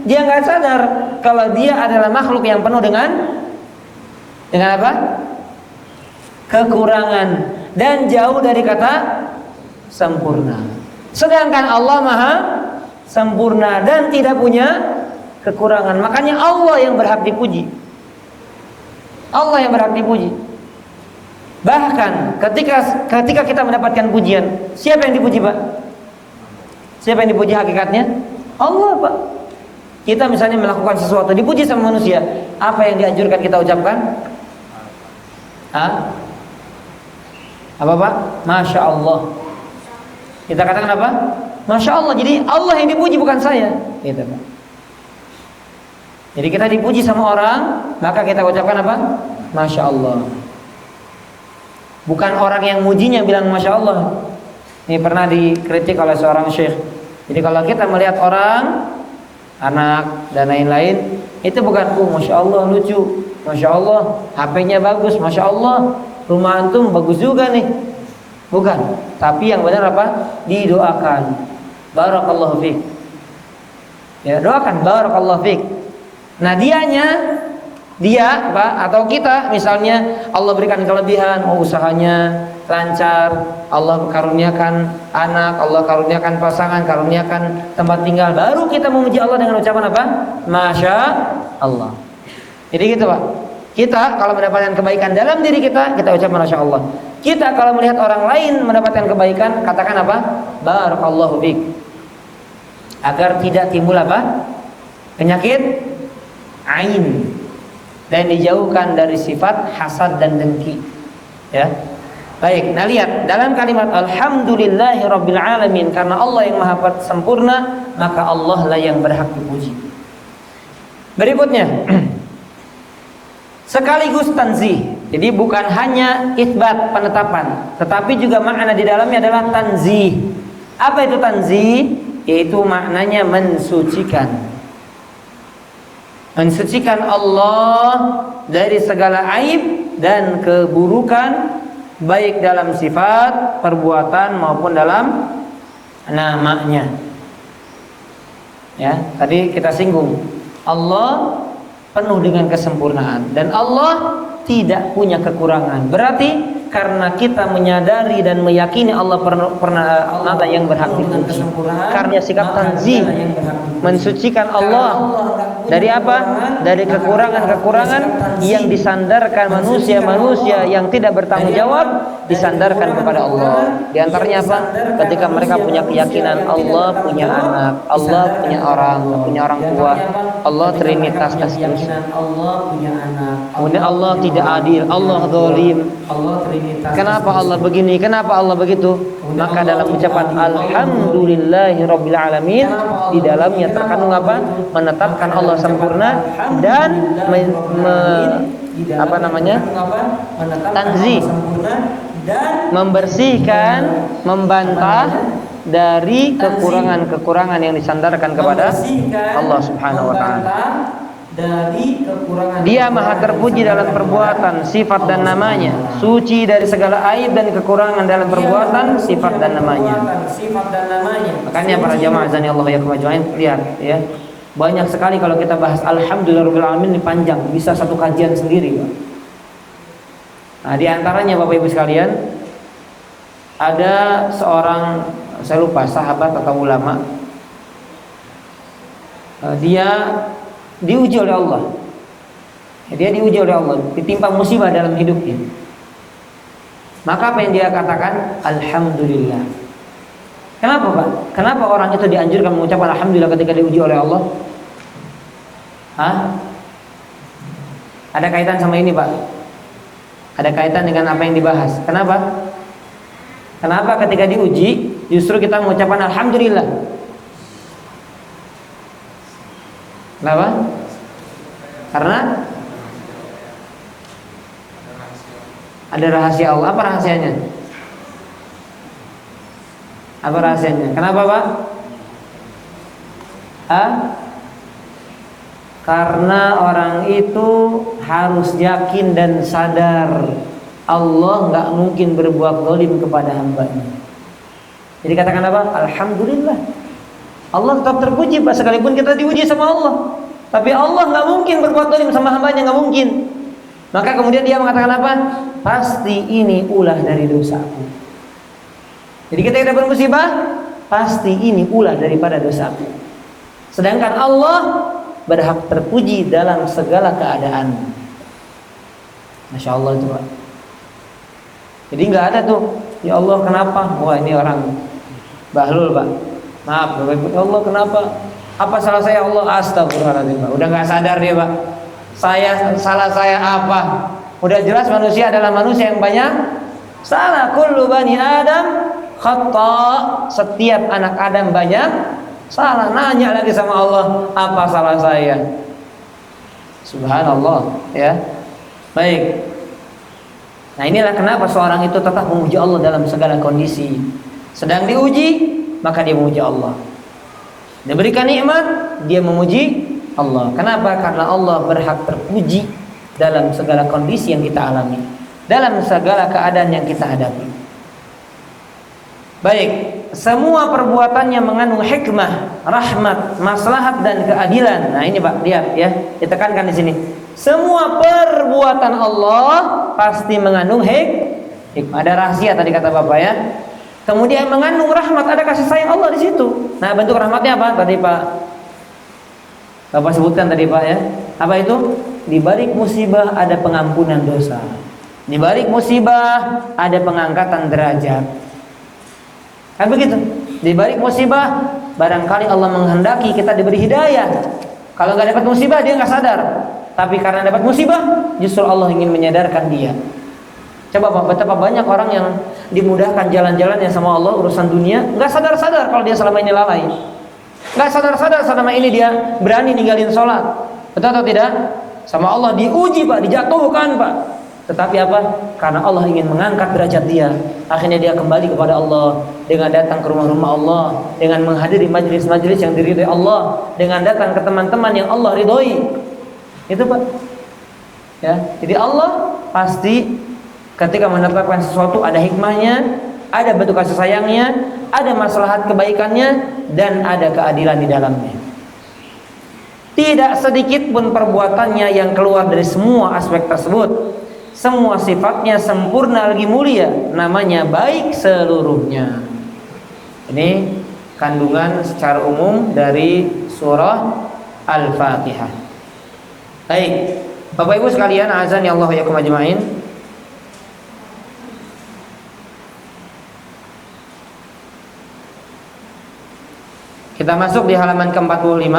Dia nggak sadar kalau dia adalah makhluk yang penuh dengan apa? Kekurangan dan jauh dari kata sempurna. Sedangkan Allah maha sempurna dan tidak punya kekurangan. Makanya Allah yang berhak dipuji. Allah yang berhak dipuji. Bahkan ketika kita mendapatkan pujian, siapa yang dipuji Pak? Siapa yang dipuji hakikatnya? Allah Pak. Kita misalnya melakukan sesuatu dipuji sama manusia, apa yang dianjurkan kita ucapkan? Apa Pak? Masya Allah. Kita katakan apa? Masya Allah. Jadi Allah yang dipuji bukan saya. Gitu Pak. Jadi kita dipuji sama orang, maka kita ucapkan apa? Masya Allah. Bukan orang yang mujinya bilang Masya Allah. Ini pernah dikritik oleh seorang syekh. Jadi kalau kita melihat orang, anak dan lain-lain, itu bukan Masya Allah lucu, Masya Allah HP-nya bagus, Masya Allah rumah antum bagus juga nih. Bukan. Tapi yang benar apa? Didoakan barakallahu fiik. Ya, doakan barakallahu fiik. Nah dia Pak atau kita misalnya Allah berikan kelebihan, usahanya lancar, Allah karuniakan anak, Allah karuniakan pasangan, karuniakan tempat tinggal, baru kita memuji Allah dengan ucapan apa? Masya Allah. Jadi gitu Pak. Kita kalau mendapatkan kebaikan dalam diri kita ucapkan Masya Allah. Kita kalau melihat orang lain mendapatkan kebaikan, katakan apa? Barakallahu fiik. Agar tidak timbul apa? Penyakit ain. Dan dijauhkan dari sifat hasad dan dengki. Ya. Baik, nah lihat dalam kalimat alhamdulillahi rabbil alamin, karena Allah yang maha sempurna, maka Allah lah yang berhak dipuji. Berikutnya sekaligus tanzih. Jadi bukan hanya itsbat penetapan, tetapi juga makna di dalamnya adalah tanzih. Apa itu tanzih? Yaitu maknanya mensucikan. Mensucikan Allah dari segala aib dan keburukan, baik dalam sifat, perbuatan maupun dalam namanya. Ya, tadi kita singgung Allah penuh dengan kesempurnaan dan Allah tidak punya kekurangan. Berarti karena kita menyadari dan meyakini Allah pernah ada yang berhak dipuji. Karena sikap tanzih, mensucikan Allah dari apa? Dari kekurangan-kekurangan yang disandarkan manusia-manusia yang tidak bertanggung jawab, disandarkan kepada Allah. Di antaranya apa? Ketika mereka punya keyakinan Allah punya anak, Allah punya orang tua, Allah trinitas dan seterusnya. Kemudian Allah tidak adil, Allah zalim. Kenapa Allah begini? Kenapa Allah begitu? Maka dalam ucapan alhamdulillahi rabbil alamin, di dalamnya terkandung apa? Menetapkan Allah sempurna dan tanzih, membersihkan, membantah dari kekurangan-kekurangan yang disandarkan kepada Allah Subhanahu wa taala. Dia maha terpuji dalam perbuatan, sifat dan namanya, suci dari segala aib dan kekurangan dalam perbuatan, sifat dan namanya. Makanya para jamaah azani Allah ya kemajuan, lihat ya. Banyak sekali kalau kita bahas alhamdulillahirabbil alamin, ini panjang, bisa satu kajian sendiri, Pak. Nah, di antaranya Bapak Ibu sekalian, ada seorang, saya lupa sahabat atau ulama, dia diuji oleh Allah. Dia diuji oleh Allah, ditimpa musibah dalam hidupnya. Maka apa yang dia katakan? Alhamdulillah. Kenapa Pak? Kenapa orang itu dianjurkan mengucapkan Alhamdulillah ketika diuji oleh Allah? Hah? Ada kaitan sama ini Pak? Ada kaitan dengan apa yang dibahas. Kenapa? Kenapa ketika diuji justru kita mengucapkan Alhamdulillah? Kenapa? Karena ada rahasia Allah. Apa rahasianya? Apa rahasianya? Kenapa Pak? Karena orang itu harus yakin dan sadar Allah nggak mungkin berbuat zalim kepada hambanya. Jadi katakan apa? Alhamdulillah. Allah tetap terpuji Pak, sekalipun kita diuji sama Allah. Tapi Allah nggak mungkin berbuat zalim sama hambanya, nggak mungkin. Maka kemudian dia mengatakan apa? Pasti ini ulah dari dosaku. Jadi kita tidak bermusibah, pasti ini ulah daripada dosaku. Sedangkan Allah berhak terpuji dalam segala keadaan. Masya Allah itu Pak. Jadi nggak ada tuh, ya Allah kenapa? Wah ini orang bahlul Pak. Maaf Bapak Ibu, ya Allah kenapa? Apa salah saya Allah? Astagfirullahaladzim Pak. Udah nggak sadar dia Pak. Salah saya apa? Udah jelas manusia adalah manusia yang banyak salah. Kullu bani Adam khata. Setiap anak Adam banyak salah. Nanya lagi sama Allah, apa salah saya? Subhanallah ya. Baik. Nah inilah kenapa seorang itu tetap memuji Allah dalam segala kondisi. Sedang diuji, maka dia memuji Allah. Diberikan nikmat, dia memuji Allah. Kenapa? Karena Allah berhak terpuji dalam segala kondisi yang kita alami, dalam segala keadaan yang kita hadapi. Baik, semua perbuatannya mengandung hikmah, rahmat, maslahat dan keadilan. Nah ini Pak, lihat ya, ditekankan di sini. Semua perbuatan Allah pasti mengandung hikmah. Ada rahasia tadi kata Bapak ya. Kemudian mengandung rahmat, ada kasih sayang Allah di situ. Nah, bentuk rahmatnya apa? Tadi Pak Bapak sebutkan tadi Pak ya. Apa itu? Di balik musibah ada pengampunan dosa. Di balik musibah ada pengangkatan derajat. Kan begitu? Di balik musibah barangkali Allah menghendaki kita diberi hidayah. Kalau nggak dapat musibah dia nggak sadar. Tapi karena dapat musibah, justru Allah ingin menyadarkan dia. Coba Pak, betapa banyak orang yang dimudahkan jalan-jalannya sama Allah urusan dunia, nggak sadar-sadar kalau dia selama ini lalai, nggak sadar-sadar selama ini dia berani ninggalin sholat, betul atau tidak? Sama Allah diuji Pak, dijatuhkan Pak. Tetapi apa? Karena Allah ingin mengangkat derajat dia. Akhirnya dia kembali kepada Allah dengan datang ke rumah-rumah Allah, dengan menghadiri majelis-majelis yang diridhoi Allah, dengan datang ke teman-teman yang Allah ridhoi. Itu Pak ya. Jadi Allah pasti ketika menetapkan sesuatu ada hikmahnya, ada bentuk kasih sayangnya, ada maslahat kebaikannya, dan ada keadilan di dalamnya. Tidak sedikit pun perbuatannya yang keluar dari semua aspek tersebut. Semua sifatnya sempurna lagi mulia, namanya baik seluruhnya. Ini kandungan secara umum dari surah Al-Fatihah. Baik, Bapak Ibu sekalian, azan ya Allah ya kumajma'in. Kita masuk di halaman ke-45.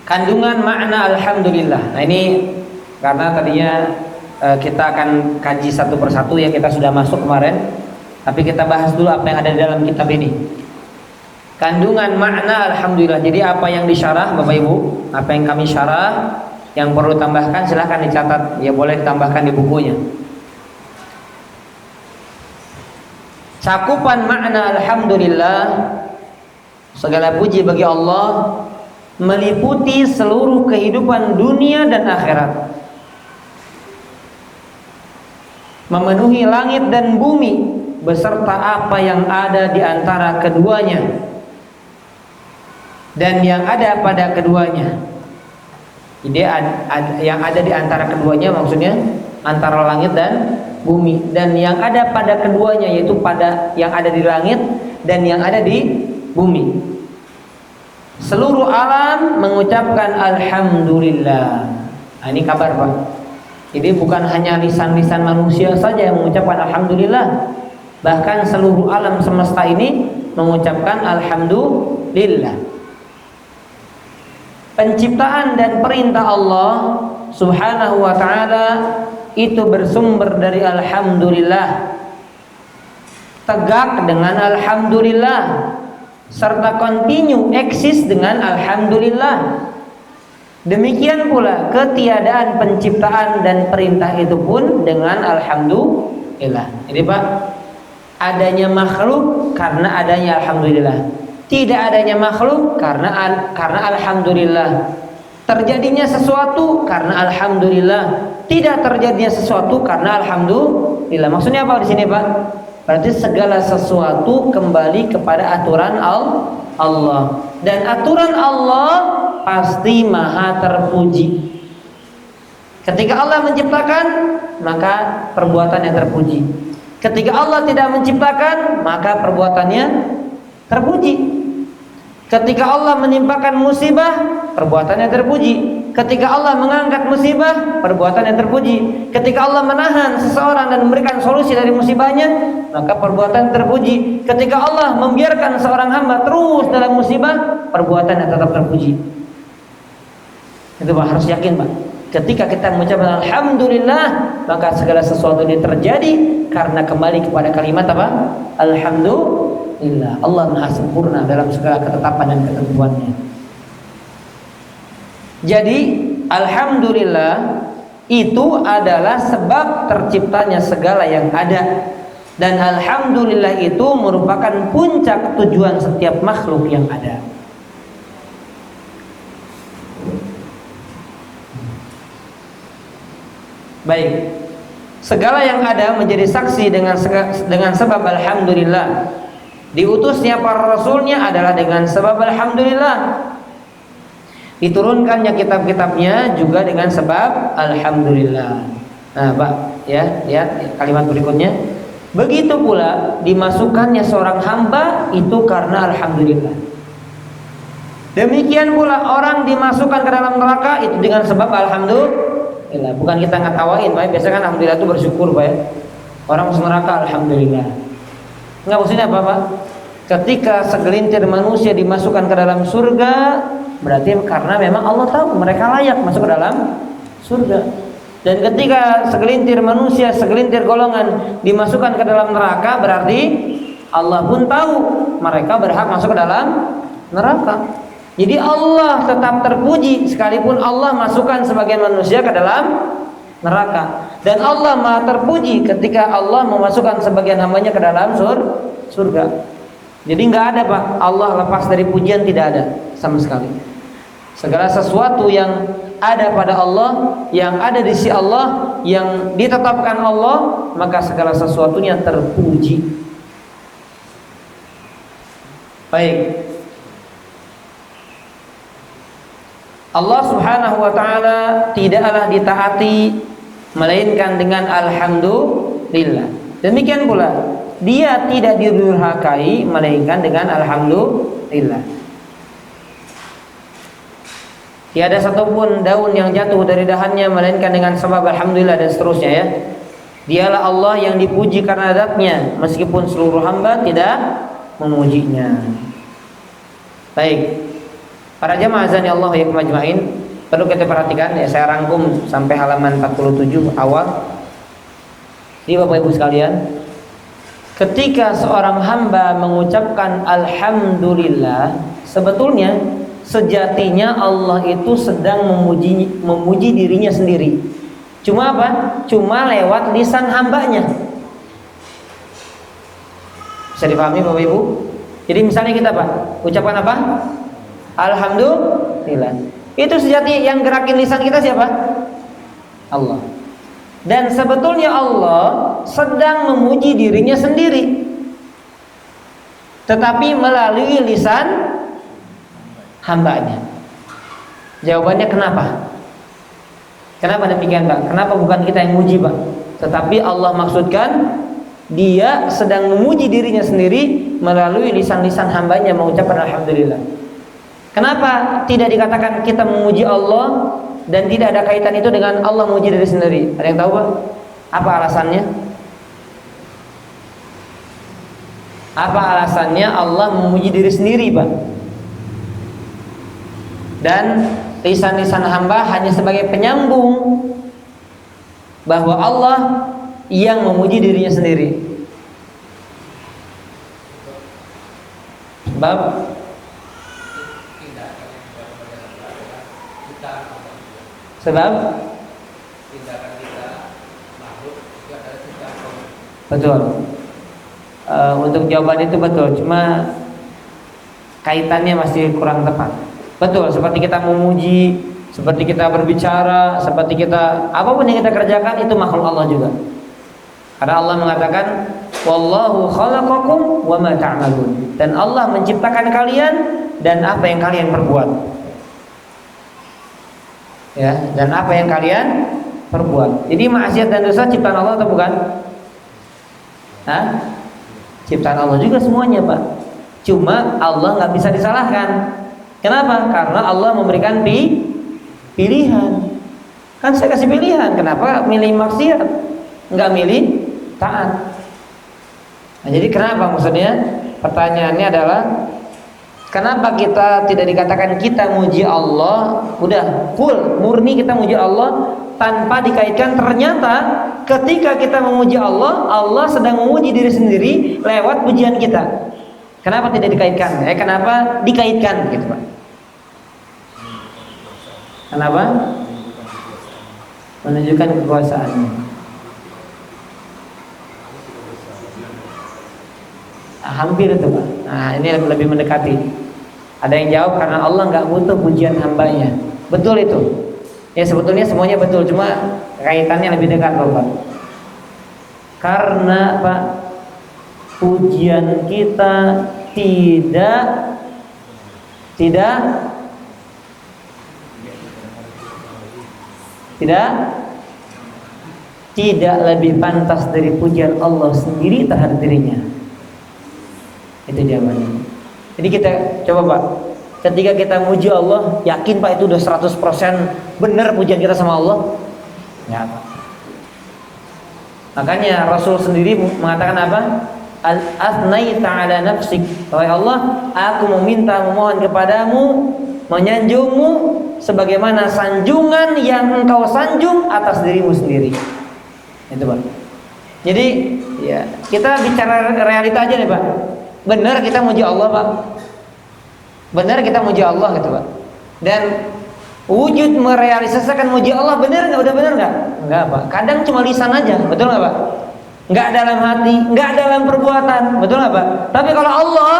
Kandungan makna alhamdulillah. Nah ini karena tadinya kita akan kaji satu persatu ya, kita sudah masuk kemarin. Tapi kita bahas dulu apa yang ada di dalam kitab ini. Kandungan makna alhamdulillah. Jadi apa yang disyarah Bapak Ibu, apa yang kami syarah, yang perlu tambahkan silahkan dicatat. Ya boleh ditambahkan di bukunya. Cakupan makna alhamdulillah, segala puji bagi Allah, meliputi seluruh kehidupan dunia dan akhirat, memenuhi langit dan bumi beserta apa yang ada di antara keduanya. dan yang ada pada keduanya. Jadi yang ada di antara keduanya maksudnya antara langit dan bumi, dan yang ada pada keduanya yaitu pada yang ada di langit dan yang ada di bumi. Seluruh alam mengucapkan alhamdulillah. Nah, ini kabar Pak. Jadi bukan hanya lisan-lisan manusia saja yang mengucapkan alhamdulillah, bahkan seluruh alam semesta ini mengucapkan alhamdulillah. Penciptaan dan perintah Allah Subhanahu wa ta'ala itu bersumber dari alhamdulillah, tegak dengan alhamdulillah, serta kontinu eksis dengan alhamdulillah. Demikian pula ketiadaan penciptaan dan perintah itu pun dengan alhamdulillah. Jadi Pak, adanya makhluk karena adanya alhamdulillah, tidak adanya makhluk karena alhamdulillah, terjadinya sesuatu karena alhamdulillah, tidak terjadinya sesuatu karena alhamdulillah. Maksudnya apa di sini Pak? Berarti segala sesuatu kembali kepada aturan Allah, dan aturan Allah pasti maha terpuji. Ketika Allah menciptakan, maka perbuatannya terpuji. Ketika Allah tidak menciptakan, maka perbuatannya terpuji. Ketika Allah menimpakan musibah, perbuatannya terpuji. Ketika Allah mengangkat musibah, perbuatannya terpuji. Ketika Allah menahan seseorang dan memberikan solusi dari musibahnya, maka perbuatan terpuji. Ketika Allah membiarkan seorang hamba terus dalam musibah, perbuatannya tetap terpuji. Itu Pak, harus yakin Pak. Ketika kita mengucapkan alhamdulillah, maka segala sesuatu ini terjadi karena kembali kepada kalimat apa? Alhamdulillah. Allah maha sempurna dalam segala ketetapan dan ketentuannya. Jadi alhamdulillah itu adalah sebab terciptanya segala yang ada, dan alhamdulillah itu merupakan puncak tujuan setiap makhluk yang ada. Baik, segala yang ada menjadi saksi dengan sebab alhamdulillah. Diutusnya para rasulnya adalah dengan sebab alhamdulillah. Diturunkannya kitab-kitabnya juga dengan sebab alhamdulillah. Nah Pak, ya, lihat kalimat berikutnya. Begitu pula dimasukkannya seorang hamba itu karena alhamdulillah. Demikian pula orang dimasukkan ke dalam neraka itu dengan sebab alhamdulillah. Bukan kita ngatawain Pak, biasa kan alhamdulillah itu bersyukur Pak ya. Orang masuk neraka alhamdulillah. Enggak, maksudnya apa Pak? Ketika segelintir manusia dimasukkan ke dalam surga, berarti karena memang Allah tahu mereka layak masuk ke dalam surga. Dan ketika segelintir manusia, segelintir golongan dimasukkan ke dalam neraka, berarti Allah pun tahu mereka berhak masuk ke dalam neraka. Jadi Allah tetap terpuji sekalipun Allah masukkan sebagian manusia ke dalam neraka. Dan Allah maha terpuji ketika Allah memasukkan sebagian hambanya ke dalam surga. Jadi nggak ada Pak, Allah lepas dari pujian, tidak ada sama sekali. Segala sesuatu yang ada pada Allah, yang ada di sisi Allah, yang ditetapkan Allah, maka segala sesuatunya terpuji. Baik, Allah Subhanahu wa ta'ala tidaklah ditaati melainkan dengan alhamdulillah. Demikian pula Dia tidak didurhakai melainkan dengan alhamdulillah. Tiada satupun daun yang jatuh dari dahannya melainkan dengan sebab alhamdulillah, dan seterusnya ya. Dialah Allah yang dipuji karena zat-Nya, meskipun seluruh hamba tidak memujinya. Baik, para jamaah azani Allah ya majma'in, perlu kita perhatikan ya, saya rangkum sampai halaman 47 awal. Jadi Bapak Ibu sekalian, ketika seorang hamba mengucapkan alhamdulillah, sebetulnya sejatinya Allah itu sedang memuji dirinya sendiri. Cuma apa? Cuma lewat lisan hambanya. Bisa dipahami Bapak Ibu? Jadi misalnya kita Pak, ucapan apa? Alhamdulillah. Itu sejati yang gerakin lisan kita siapa? Allah. Dan sebetulnya Allah sedang memuji dirinya sendiri, tetapi melalui lisan hambanya. Jawabannya kenapa? Kenapa demikian Pak? Kenapa bukan kita yang muji Pak? Tetapi Allah maksudkan dia sedang memuji dirinya sendiri melalui lisan-lisan hambanya mengucapkan alhamdulillah. Kenapa tidak dikatakan kita memuji Allah dan tidak ada kaitan itu dengan Allah memuji diri sendiri? Ada yang tahu Pak? Apa alasannya? Apa alasannya Allah memuji diri sendiri Pak? Dan lisan-lisan hamba hanya sebagai penyambung bahwa Allah yang memuji dirinya sendiri. Sebab tindakan kita makhluk itu adalah tindakan. Betul. Untuk jawaban itu betul, cuma kaitannya masih kurang tepat. Betul, seperti kita memuji, seperti kita berbicara, seperti kita apapun yang kita kerjakan itu makhluk Allah juga. Karena Allah mengatakan wallahu khalaqakum wa ma ta'malun. Dan Allah menciptakan kalian dan apa yang kalian perbuat. Ya, dan apa yang kalian perbuat. Jadi maksiat dan dosa ciptaan Allah atau bukan? Hah? Ciptaan Allah juga semuanya Pak. Cuma Allah nggak bisa disalahkan. Kenapa? Karena Allah memberikan pilihan. Kan saya kasih pilihan. Kenapa milih maksiat? Nggak milih taat. Nah, jadi kenapa maksudnya? Pertanyaannya adalah kenapa kita tidak dikatakan kita muji Allah? Udah full murni kita muji Allah tanpa dikaitkan. Ternyata ketika kita memuji Allah, Allah sedang memuji diri sendiri lewat pujian kita. Kenapa tidak dikaitkan? Kenapa dikaitkan gitu Pak? Kenapa? Menunjukkan kekuasaannya. Hampir itu Pak. Nah ini lebih mendekati. Ada yang jawab karena Allah nggak butuh pujian hambanya. Betul itu. Ya sebetulnya semuanya betul, cuma kaitannya lebih dekat Pak. Karena Pak, pujian kita tidak lebih pantas dari pujian Allah sendiri terhadap dirinya. Itu jawabannya. Jadi kita coba Pak, ketika kita muji Allah, yakin Pak itu udah 100% benar pujian kita sama Allah? Ya Pak. Makanya Rasul sendiri mengatakan apa? Al-athnaita ala nafsik. Wahai Allah, aku memohon kepadamu, menyanjungmu sebagaimana sanjungan yang engkau sanjung atas dirimu sendiri. Itu Pak. Jadi ya kita bicara realita aja nih Pak. Benar kita muji Allah Pak. Benar kita muji Allah gitu Pak. Dan wujud merealisasikan muji Allah benar nggak? Udah benar nggak? Enggak Pak. Kadang cuma lisan aja, betul nggak Pak? Nggak dalam hati, nggak dalam perbuatan, betul nggak Pak? Tapi kalau Allah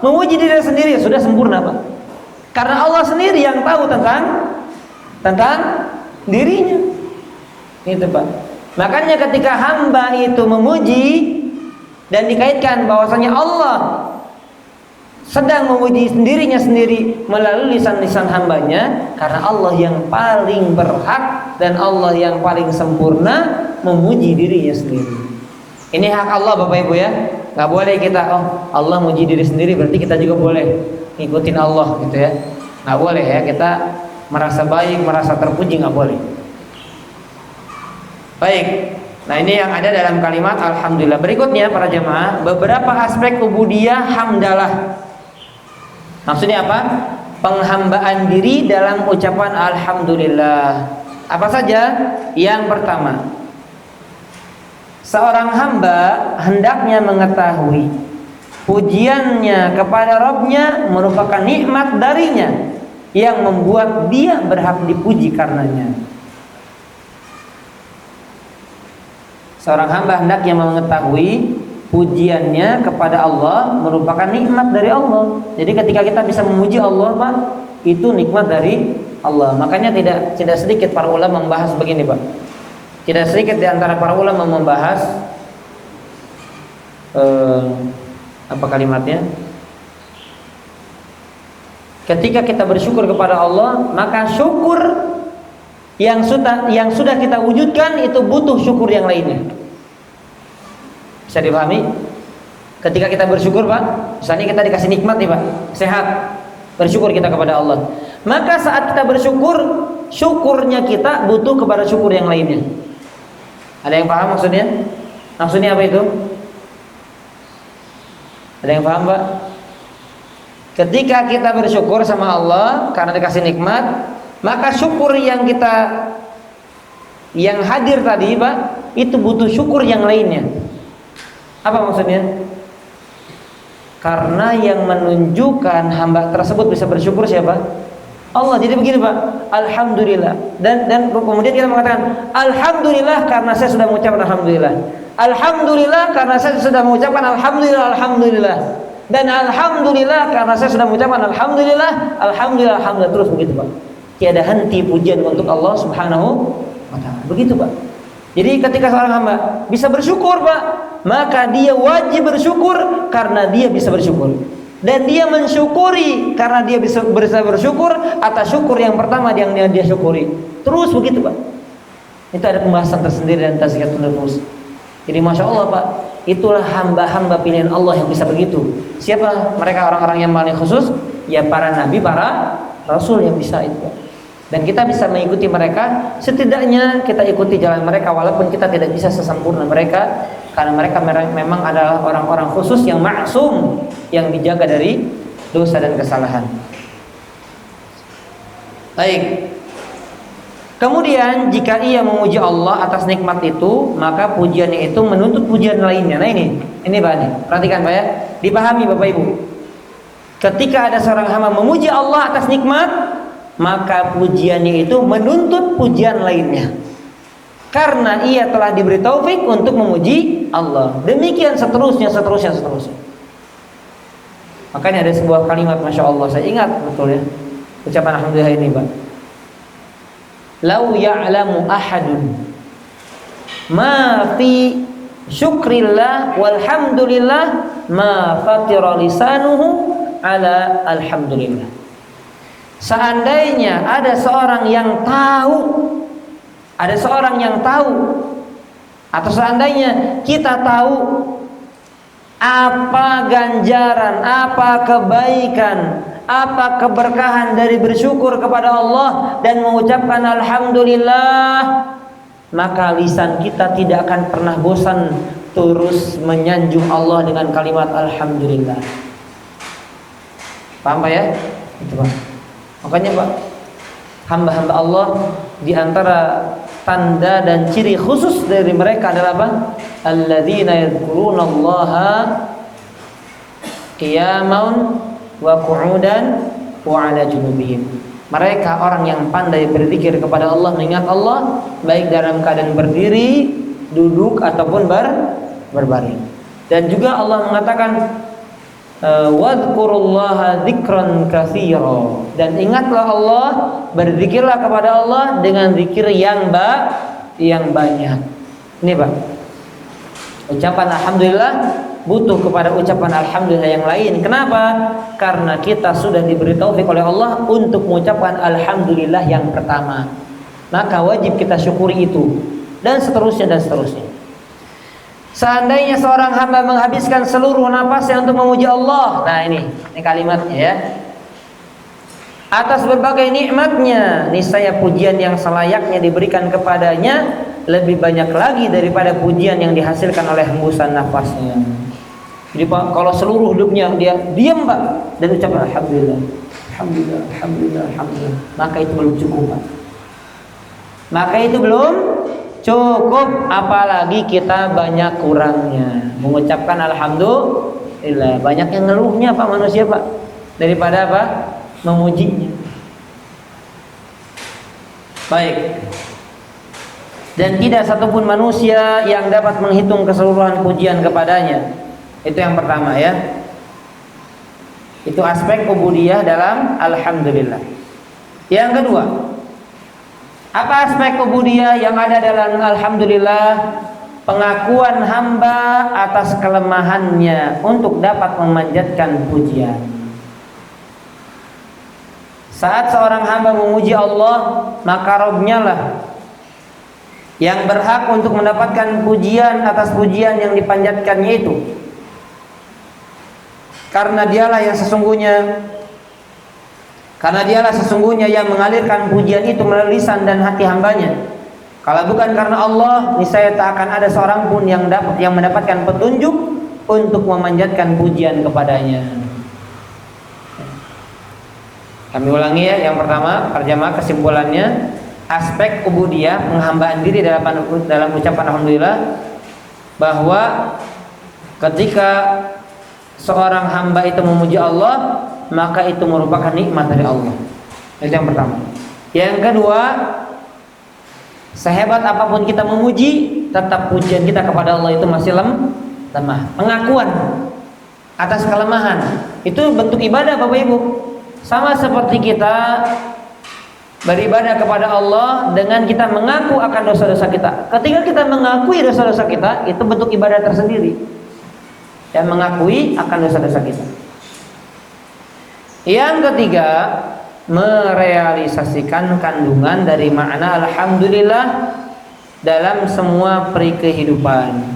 memuji diri sendiri sudah sempurna Pak. Karena Allah sendiri yang tahu tentang dirinya. Itu Pak. Makanya ketika hamba itu memuji dan dikaitkan bahwasanya Allah sedang memuji dirinya sendiri melalui lisan-lisan hambanya, karena Allah yang paling berhak dan Allah yang paling sempurna memuji dirinya sendiri. Ini hak Allah Bapak Ibu ya. Gak boleh kita Allah muji diri sendiri berarti kita juga boleh ngikutin Allah gitu ya. Gak boleh ya kita merasa baik, merasa terpuji, gak boleh. Baik. Nah ini yang ada dalam kalimat alhamdulillah. Berikutnya para jemaah, beberapa aspek ubudiyah hamdalah. Maksudnya apa? Penghambaan diri dalam ucapan alhamdulillah. Apa saja? Yang pertama, seorang hamba hendaknya mengetahui pujiannya kepada Rabb-nya merupakan nikmat darinya yang membuat dia berhak dipuji karenanya. Seorang hamba hendaknya mengetahui pujiannya kepada Allah merupakan nikmat dari Allah. Jadi ketika kita bisa memuji Allah Pak, itu nikmat dari Allah. Makanya tidak sedikit para ulama membahas begini Pak. Tidak sedikit di antara para ulama membahas apa kalimatnya? Ketika kita bersyukur kepada Allah, maka syukur yang sudah kita wujudkan itu butuh syukur yang lainnya. Bisa dipahami? Ketika kita bersyukur, Pak, misalnya kita dikasih nikmat nih, Pak, sehat, bersyukur kita kepada Allah. Maka saat kita bersyukur, syukurnya kita butuh kepada syukur yang lainnya. Ada yang paham maksudnya? Maksudnya apa itu? Ada yang paham, Pak? Ketika kita bersyukur sama Allah karena dikasih nikmat, maka syukur yang hadir tadi, Pak, itu butuh syukur yang lainnya. Apa maksudnya? Karena yang menunjukkan hamba tersebut bisa bersyukur siapa? Allah. Jadi begini, Pak, alhamdulillah. Dan kemudian kita mengatakan alhamdulillah karena saya sudah mengucapkan alhamdulillah. Alhamdulillah karena saya sudah mengucapkan alhamdulillah. Dan alhamdulillah karena saya sudah mengucapkan alhamdulillah terus begitu, Pak. Tiada henti pujian untuk Allah Subhanahu wa taala. Begitu, Pak. Jadi ketika seorang hamba bisa bersyukur, Pak, maka dia wajib bersyukur karena dia bisa bersyukur. Dan dia mensyukuri karena dia bisa bersyukur atas syukur yang pertama yang dia syukuri. Terus begitu, Pak. Itu ada pembahasan tersendiri dan tazkiyatun nufus. Jadi Masya Allah, Pak, itulah hamba-hamba pilihan Allah yang bisa begitu. Siapa mereka? Orang-orang yang paling khusus, ya para nabi, para rasul yang bisa itu, Pak. Dan kita bisa mengikuti mereka. Setidaknya kita ikuti jalan mereka, walaupun kita tidak bisa sesempurna mereka, karena mereka memang adalah orang-orang khusus yang maksum, yang dijaga dari dosa dan kesalahan. Baik. Kemudian jika ia memuji Allah atas nikmat itu, maka pujiannya itu menuntut pujian lainnya. Nah ini Pak, nih. Perhatikan, Pak, ya. Dipahami, Bapak Ibu. Ketika ada seorang hamba memuji Allah atas nikmat, maka pujiannya itu menuntut pujian lainnya. Karena ia telah diberi taufik untuk memuji Allah. Demikian seterusnya. Makanya ada sebuah kalimat, Masya Allah, saya ingat betul, ya, ucapan alhamdulillah ini, Pak. Lau ya'lamu ahadun ma fi syukrillah walhamdulillah ma fatira lisanuhu ala alhamdulillah. Seandainya ada seorang yang tahu, atau seandainya kita tahu apa ganjaran, apa kebaikan, apa keberkahan dari bersyukur kepada Allah dan mengucapkan alhamdulillah, maka lisan kita tidak akan pernah bosan terus menyanjung Allah dengan kalimat alhamdulillah. Paham, Pak, ya? Itu, Pak. Makanya, Pak, hamba-hamba Allah di antara tanda dan ciri khusus dari mereka adalah apa? Alladzina yadhkurunallaha qiyaman wa qu'udan wa 'ala junubihim. Mereka orang yang pandai berzikir kepada Allah, mengingat Allah baik dalam keadaan berdiri, duduk ataupun berbaring. Dan juga Allah mengatakan wadhkurullaha dzikran katsira, dan ingatlah Allah, berzikirlah kepada Allah dengan zikir yang banyak. Ini, Pak, ucapan alhamdulillah butuh kepada ucapan alhamdulillah yang lain. Kenapa? Karena kita sudah diberi taufik oleh Allah untuk mengucapkan alhamdulillah yang pertama. Maka wajib kita syukuri itu, dan seterusnya. Seandainya seorang hamba menghabiskan seluruh napasnya untuk memuji Allah, nah ini kalimatnya, ya, atas berbagai nikmatnya, niscaya pujian yang selayaknya diberikan kepadanya lebih banyak lagi daripada pujian yang dihasilkan oleh hembusan nafasnya. Jadi, Pak, kalau seluruh hidupnya dia diam, Pak, dan ucapkan alhamdulillah, maka itu belum cukup, Pak. Apalagi kita banyak kurangnya mengucapkan alhamdulillah. Banyak yang ngeluhnya, Pak, manusia, Pak, daripada apa? Memujinya. Baik. Dan tidak satupun manusia yang dapat menghitung keseluruhan pujian kepadanya. Itu yang pertama, ya. Itu aspek ubudiyah dalam alhamdulillah. Yang kedua, apa aspek ubudiyah yang ada dalam alhamdulillah? Pengakuan hamba atas kelemahannya untuk dapat memanjatkan pujian. Saat seorang hamba memuji Allah, maka Rabb-nya lah yang berhak untuk mendapatkan pujian atas pujian yang dipanjatkannya itu. Karena dialah sesungguhnya yang mengalirkan pujian itu melalui lisan dan hati hambanya. Kalau bukan karena Allah, niscaya tak akan ada seorang pun yang mendapatkan petunjuk untuk memanjatkan pujian kepadanya. Kami ulangi ya, yang pertama, terjemah kesimpulannya, aspek ubudiyah, penghambaan diri dalam ucapan alhamdulillah, bahwa ketika seorang hamba itu memuji Allah, maka itu merupakan nikmat dari Allah. Itu yang pertama. Yang kedua, sehebat apapun kita memuji, tetap pujian kita kepada Allah itu masih lemah. Pengakuan atas kelemahan itu bentuk ibadah, Bapak Ibu. Sama seperti kita beribadah kepada Allah dengan kita mengaku akan dosa-dosa kita. Ketika kita mengakui dosa-dosa kita, itu bentuk ibadah tersendiri. Dan mengakui akan dosa-dosa kita. Yang ketiga, merealisasikan kandungan dari makna alhamdulillah dalam semua peri kehidupan,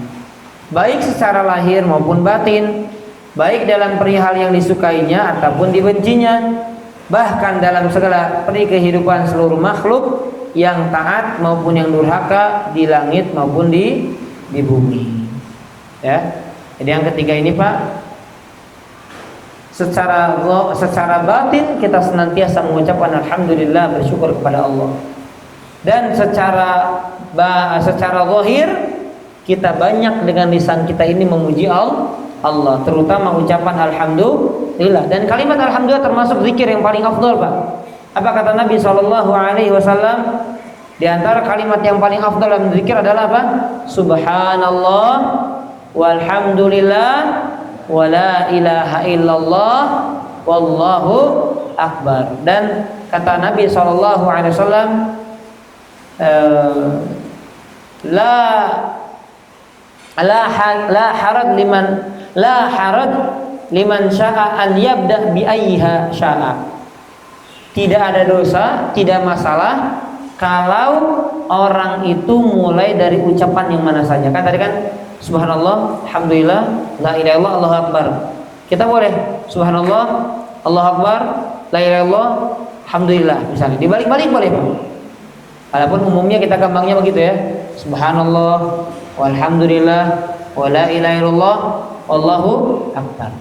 baik secara lahir maupun batin, baik dalam perihal yang disukainya ataupun dibencinya, bahkan dalam segala peri kehidupan seluruh makhluk yang taat maupun yang durhaka, di langit maupun di bumi. Ya. Jadi yang ketiga ini, Pak, secara batin kita senantiasa mengucapkan alhamdulillah, bersyukur kepada Allah. Dan secara zahir kita banyak dengan lisan kita ini memuji Allah, terutama ucapan alhamdulillah. Dan kalimat alhamdulillah termasuk zikir yang paling afdal, Pak. Apa kata Nabi SAW? Di antara kalimat yang paling afdal dalam zikir adalah apa? Subhanallah walhamdulillah wa la ilaha illallah wallahu akbar. Dan kata Nabi SAW, la haraj liman sya'a an yabda bi ayyiha sya'a. Tidak ada dosa, tidak masalah kalau orang itu mulai dari ucapan yang mana saja. Kan tadi kan subhanallah, alhamdulillah, la ilaha illallah, Allahu akbar. Kita boleh subhanallah, Allahu akbar, la ilaha illallah, alhamdulillah misalnya. Dibalik-balik boleh, Pak. Walaupun umumnya kita gampangnya begitu ya. Subhanallah, walhamdulillah, wa la ilaha illallah, wallahu akbar.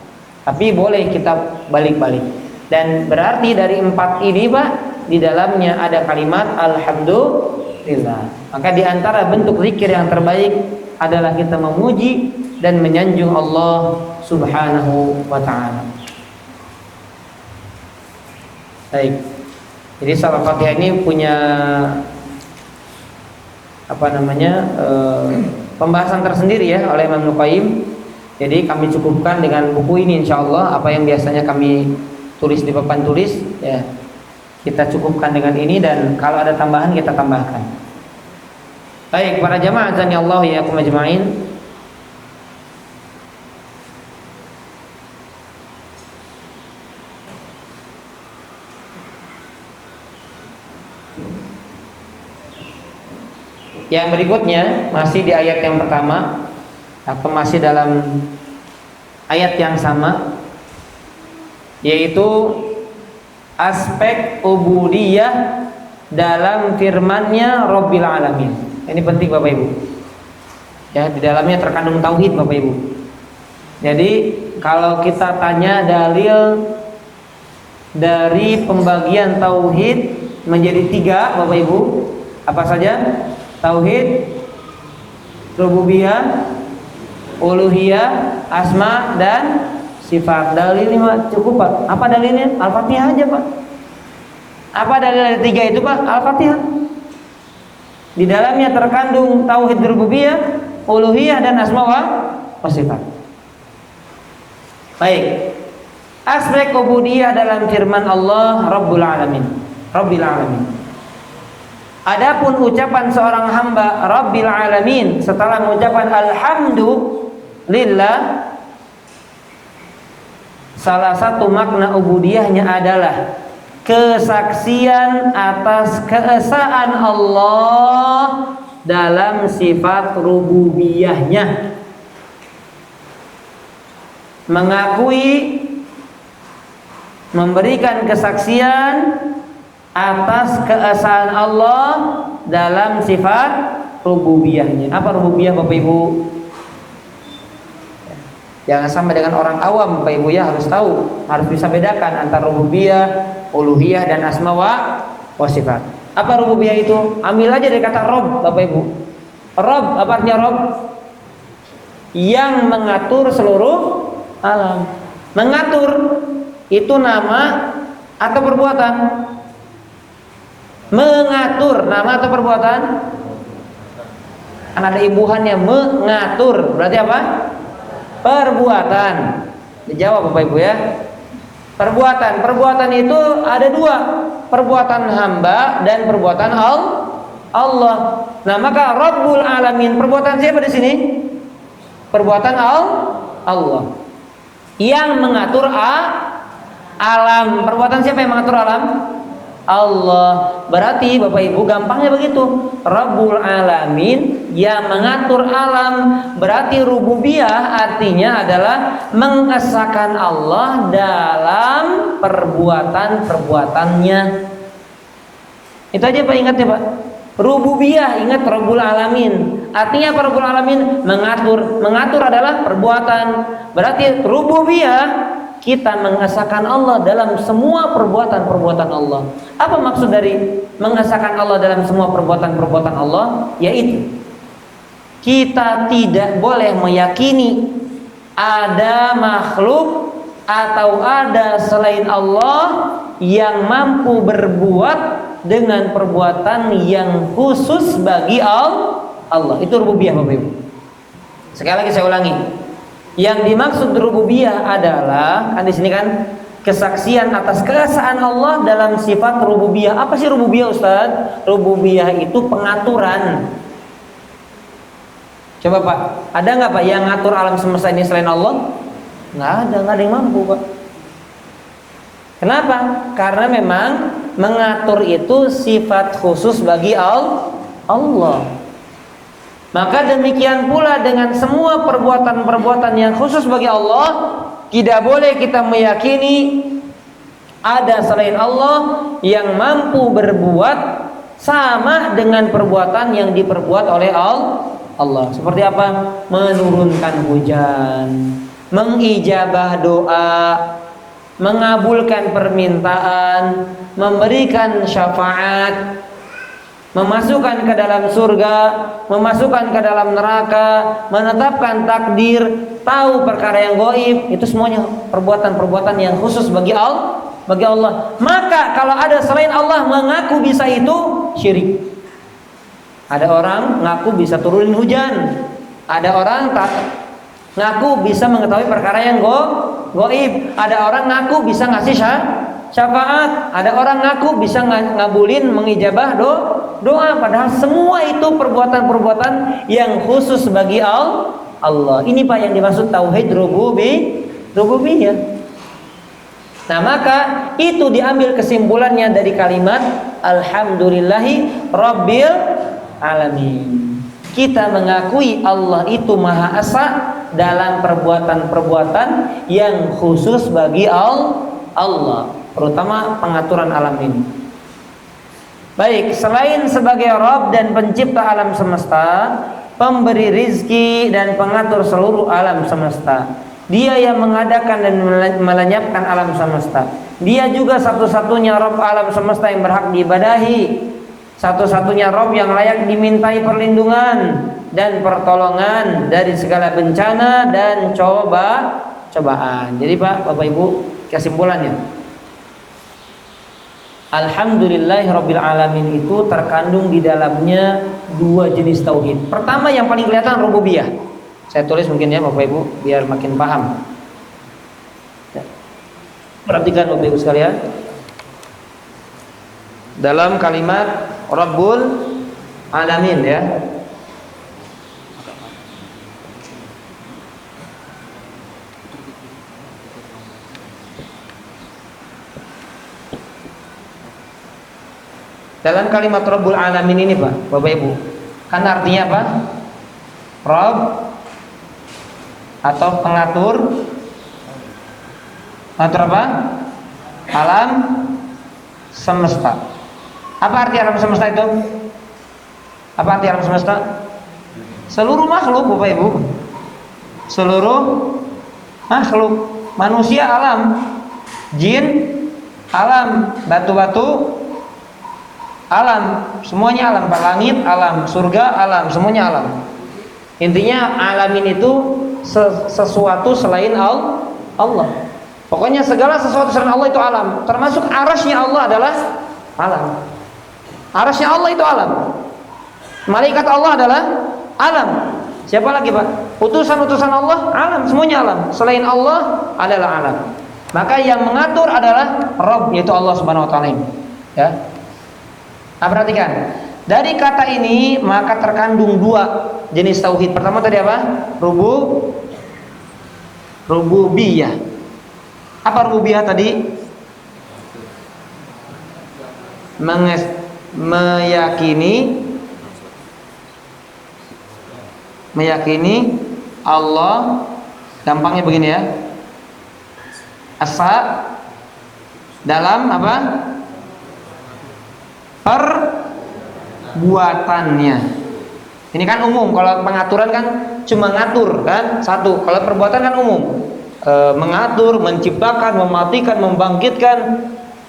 Tapi boleh kita balik-balik. Dan berarti dari 4 ini, Pak, di dalamnya ada kalimat alhamdulillah. Maka di antara bentuk zikir yang terbaik adalah kita memuji dan menyanjung Allah Subhanahu wa ta'ala. Baik. Jadi salat Fatihah ini punya pembahasan tersendiri ya oleh Imam Nuqayyim. Jadi kami cukupkan dengan buku ini insyaallah. Apa yang biasanya kami tulis di papan tulis ya, kita cukupkan dengan ini, dan kalau ada tambahan kita tambahkan. Baik, para jamaah azani Allah ya yakum ajmain. Yang berikutnya masih di ayat yang pertama, atau masih dalam ayat yang sama, yaitu aspek ubudiyah dalam firman-Nya Rabbil Alamin. Ini penting Bapak Ibu. Ya, di dalamnya terkandung tauhid Bapak Ibu. Jadi kalau kita tanya dalil dari pembagian tauhid menjadi 3 Bapak Ibu, apa saja? Tauhid rububiyah, uluhiyah, asma dan sifat. Dalilnya cukup, Pak. Apa dalilnya? Al-Fatihah aja, Pak. Apa dalil dari 3 itu, Pak? Al-Fatihah. Di dalamnya terkandung tauhid rububiyah, uluhiyah dan asma wa sifat. Baik. Aspek ubudiyah dalam firman Allah Rabbul Alamin. Rabbil Alamin. Adapun ucapan seorang hamba Rabbil Alamin setelah mengucapkan alhamdulillah, salah satu makna ubudiyahnya adalah kesaksian atas keesaan Allah dalam sifat rububiyahnya, mengakui, memberikan kesaksian atas keesaan Allah dalam sifat rububiyahnya. Apa rububiyah Bapak Ibu? Jangan sama dengan orang awam Bapak Ibu ya, harus tahu, harus bisa bedakan antara rububiyah, uluhiyah dan asma wa sifat. Apa rububiyah itu? Ambil aja dari kata Rob Bapak Ibu. Rob, apa artinya Rob? Yang mengatur seluruh alam. Mengatur itu nama atau perbuatan? Mengatur nama atau perbuatan? Kan ada imbuhannya, mengatur. Berarti apa? Perbuatan. Dijawab Bapak Ibu ya. Perbuatan. Perbuatan itu ada dua, perbuatan hamba dan perbuatan Allah. Nah, maka Rabbul Alamin, perbuatan siapa di sini? Perbuatan Allah. Yang mengatur alam. Perbuatan siapa yang mengatur alam? Allah. Berarti Bapak Ibu gampangnya begitu. Rabbul Alamin yang mengatur alam. Berarti rububiyah artinya adalah mengesahkan Allah dalam perbuatan-perbuatannya. Itu aja Pak, ingat ya Pak. Rububiyah, ingat Rabbul Alamin. Artinya apa Rabbul Alamin? Mengatur. Mengatur adalah perbuatan. Berarti rububiyah kita mengesahkan Allah dalam semua perbuatan-perbuatan Allah. Apa maksud dari mengesahkan Allah dalam semua perbuatan-perbuatan Allah? Yaitu kita tidak boleh meyakini ada makhluk atau ada selain Allah yang mampu berbuat dengan perbuatan yang khusus bagi Allah. Itu rububiyah Bapak Ibu. Sekali lagi saya ulangi. Yang dimaksud rububiyah adalah, kan di sini kan kesaksian atas keesaan Allah dalam sifat rububiyah. Apa sih rububiyah Ustaz? Rububiyah itu pengaturan. Coba Pak, ada nggak Pak yang ngatur alam semesta ini selain Allah? Nggak ada yang mampu Pak. Kenapa? Karena memang mengatur itu sifat khusus bagi Allah. Maka demikian pula dengan semua perbuatan-perbuatan yang khusus bagi Allah, tidak boleh kita meyakini ada selain Allah yang mampu berbuat sama dengan perbuatan yang diperbuat oleh Allah. Seperti apa? Menurunkan hujan, mengijabah doa, mengabulkan permintaan, memberikan syafaat, memasukkan ke dalam surga, memasukkan ke dalam neraka, menetapkan takdir, tahu perkara yang gaib. Itu semuanya perbuatan-perbuatan yang khusus bagi Allah. Maka kalau ada selain Allah mengaku bisa, itu syirik. Ada orang ngaku bisa turunin hujan, ada orang ngaku bisa mengetahui perkara yang gaib, ada orang ngaku bisa ngasih syafaat, ada orang ngaku bisa ngabulin, mengijabah doa, padahal semua itu perbuatan-perbuatan yang khusus bagi Allah. Ini Pak yang dimaksud tauhid rububiyah. Nah, maka itu diambil kesimpulannya dari kalimat alhamdulillahi rabbil alamin. Kita mengakui Allah itu Maha Esa dalam perbuatan-perbuatan yang khusus bagi Allah, terutama pengaturan alam ini. Baik, selain sebagai Rabb dan pencipta alam semesta, pemberi rizki dan pengatur seluruh alam semesta, Dia yang mengadakan dan melenyapkan alam semesta. Dia juga satu-satunya Rabb alam semesta yang berhak diibadahi, satu-satunya Rabb yang layak dimintai perlindungan dan pertolongan dari segala bencana dan cobaan. Jadi Pak, Bapak Ibu, kesimpulannya, Alhamdulillahirabbil alamin itu terkandung di dalamnya dua jenis tauhid. Pertama yang paling kelihatan rububiyah. Saya tulis mungkin ya Bapak Ibu biar makin paham. Perhatikan Bapak Ibu sekalian. Dalam kalimat Rabbul Alamin ya. dalam kalimat Rabbul Alamin ini Pak, Bapak Ibu, kan artinya apa? Rabb atau pengatur apa? Alam semesta. Apa arti alam semesta itu? Apa arti alam semesta? Seluruh makhluk Bapak Ibu. Seluruh makhluk, manusia alam, jin alam, batu-batu alam, semuanya alam, langit alam, surga alam, semuanya alam. Intinya alamin itu sesuatu selain Allah. Pokoknya segala sesuatu selain Allah itu alam. Termasuk arasy-Nya Allah adalah alam. Arasy-Nya Allah itu alam. Malaikat Allah adalah alam. Siapa lagi Pak? Utusan-utusan Allah alam, semuanya alam. Selain Allah adalah alam. Maka yang mengatur adalah Rabb, yaitu Allah Subhanahu wa taala. Ya. Nah, perhatikan. Dari kata ini maka terkandung dua jenis tauhid. Pertama tadi apa? Rububiyah. Apa rububiyah tadi? Meyakini Allah, gampangnya begini ya, asa dalam apa? Perbuatannya. Ini kan umum. Kalau pengaturan kan cuma ngatur kan satu. Kalau perbuatan kan umum. Mengatur, menciptakan, mematikan, membangkitkan,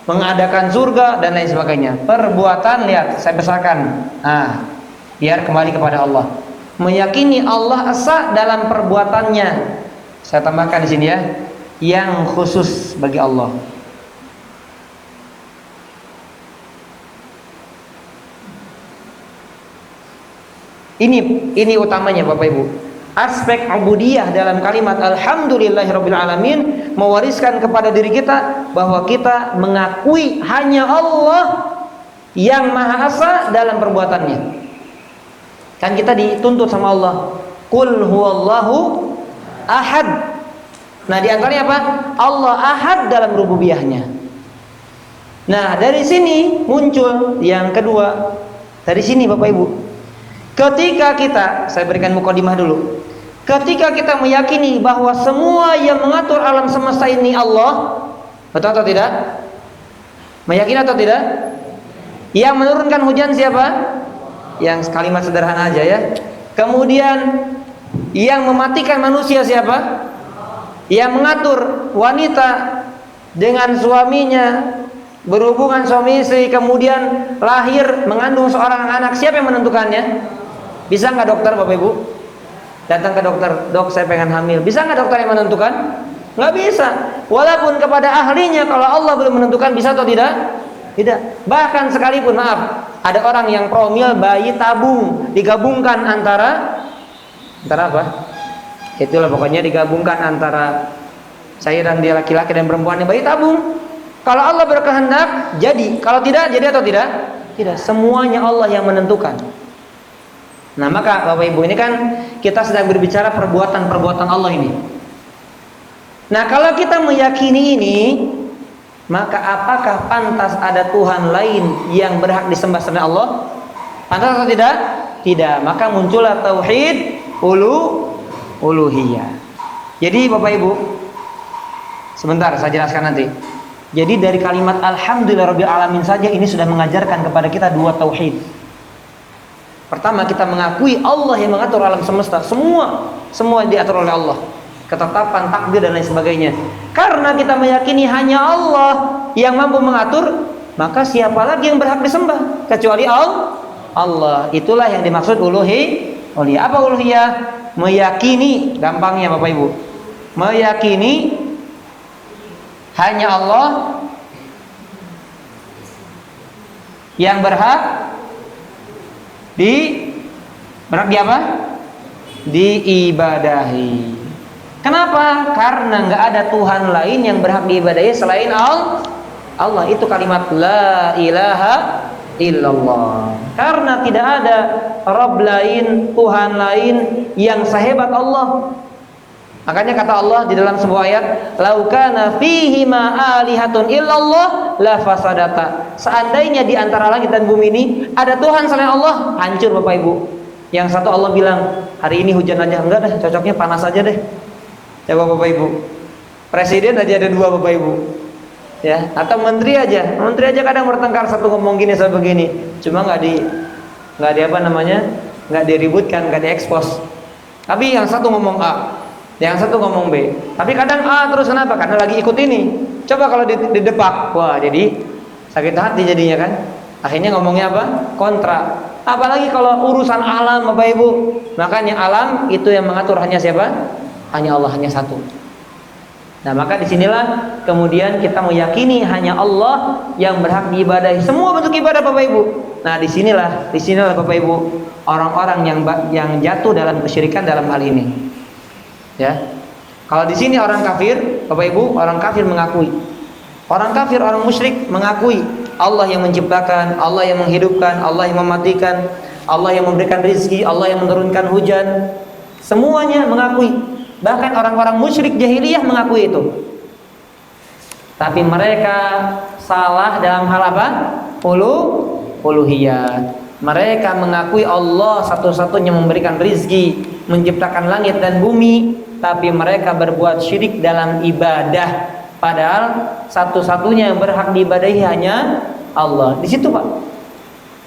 mengadakan surga dan lain sebagainya. Perbuatan, lihat saya besarkan. Nah, biar kembali kepada Allah. Meyakini Allah esa dalam perbuatannya. Saya tambahkan di sini ya, yang khusus bagi Allah. Ini utamanya Bapak Ibu. Aspek ubudiyah dalam kalimat alhamdulillahirabbil alamin mewariskan kepada diri kita bahwa kita mengakui hanya Allah yang Maha Esa dalam perbuatannya. Kan kita dituntut sama Allah, qul huwallahu ahad. Nah, di antaranya apa? Allah ahad dalam rububiyahnya. Nah, dari sini muncul yang kedua. Dari sini Bapak Ibu. Ketika kita, saya berikan mukadimah dulu. Ketika kita meyakini bahwa semua yang mengatur alam semesta ini Allah, betul atau tidak? Meyakini atau tidak? Yang menurunkan hujan siapa? Yang kalimat sederhana aja ya. Kemudian yang mematikan manusia siapa? Yang mengatur wanita dengan suaminya, berhubungan suami istri, kemudian lahir mengandung seorang anak, siapa yang menentukannya? Bisa nggak dokter Bapak Ibu? Datang ke dokter, dok saya pengen hamil. Bisa nggak dokter yang menentukan? Nggak bisa. Walaupun kepada ahlinya, kalau Allah belum menentukan, bisa atau tidak? Tidak. Bahkan sekalipun, maaf, ada orang yang promil bayi tabung, digabungkan antara apa? Itulah pokoknya digabungkan antara saya dan dia, laki-laki dan perempuan, yang bayi tabung. Kalau Allah berkehendak, jadi. Kalau tidak, jadi atau tidak? Tidak. Semuanya Allah yang menentukan. Nah, maka Bapak Ibu, ini kan kita sedang berbicara perbuatan-perbuatan Allah ini. Nah, kalau kita meyakini ini, maka apakah pantas ada Tuhan lain yang berhak disembah selain Allah? Pantas atau tidak? Tidak. Maka muncullah tauhid uluhiyah. Jadi Bapak Ibu, sebentar saya jelaskan nanti. Jadi dari kalimat alhamdulillahirabbil alamin saja ini sudah mengajarkan kepada kita dua tauhid. Pertama, kita mengakui Allah yang mengatur alam semesta, semua diatur oleh Allah. Ketetapan, takdir dan lain sebagainya. Karena kita meyakini hanya Allah yang mampu mengatur, maka siapa lagi yang berhak disembah kecuali Allah. Itulah yang dimaksud uluhiyah. Apa uluhiyah? Meyakini, gampangnya Bapak Ibu, meyakini hanya Allah yang berhak di apa? Diibadahi. Kenapa? Karena nggak ada Tuhan lain yang berhak diibadahi selain Allah. Itu kalimat la ilaha illallah. Karena tidak ada Rabb lain, Tuhan lain yang sehebat Allah. Makanya kata Allah di dalam sebuah ayat, "Lau kana fihi ma alihatun illallah la fasadata." Seandainya di antara langit dan bumi ini ada Tuhan selain Allah, hancur Bapak Ibu. Yang satu Allah bilang, "Hari ini hujan aja." Enggak dah, cocoknya panas aja deh. Coba Bapak Ibu. Presiden aja ada dua Bapak Ibu. Ya, atau menteri aja. Menteri aja kadang bertengkar, satu ngomong gini, satu begini. Cuma nggak di apa namanya? Nggak diributkan, nggak diekspos. Tapi yang satu ngomong A, yang satu ngomong B. Tapi kadang A terus, kenapa? Karena lagi ikut ini. Coba kalau didepak, wah jadi sakit hati jadinya kan. Akhirnya ngomongnya apa? Kontra. Apalagi kalau urusan alam Bapak Ibu. Makanya alam itu yang mengatur hanya siapa? Hanya Allah, hanya satu. Nah, maka disinilah kemudian kita meyakini hanya Allah yang berhak diibadahi. Semua bentuk ibadah Bapak Ibu. Nah, disinilah Bapak Ibu orang-orang yang jatuh dalam kesyirikan dalam hal ini. Ya, kalau di sini orang kafir, Bapak Ibu, orang kafir mengakui, orang kafir, orang musyrik mengakui Allah yang menciptakan, Allah yang menghidupkan, Allah yang mematikan, Allah yang memberikan rezeki, Allah yang menurunkan hujan, semuanya mengakui. Bahkan orang-orang musyrik jahiliyah mengakui itu. Tapi mereka salah dalam hal apa? Uluhiyah. Mereka mengakui Allah satu-satunya memberikan rizki, menciptakan langit dan bumi, tapi mereka berbuat syirik dalam ibadah. Padahal satu-satunya yang berhak diibadahi hanya Allah. Di situ Pak.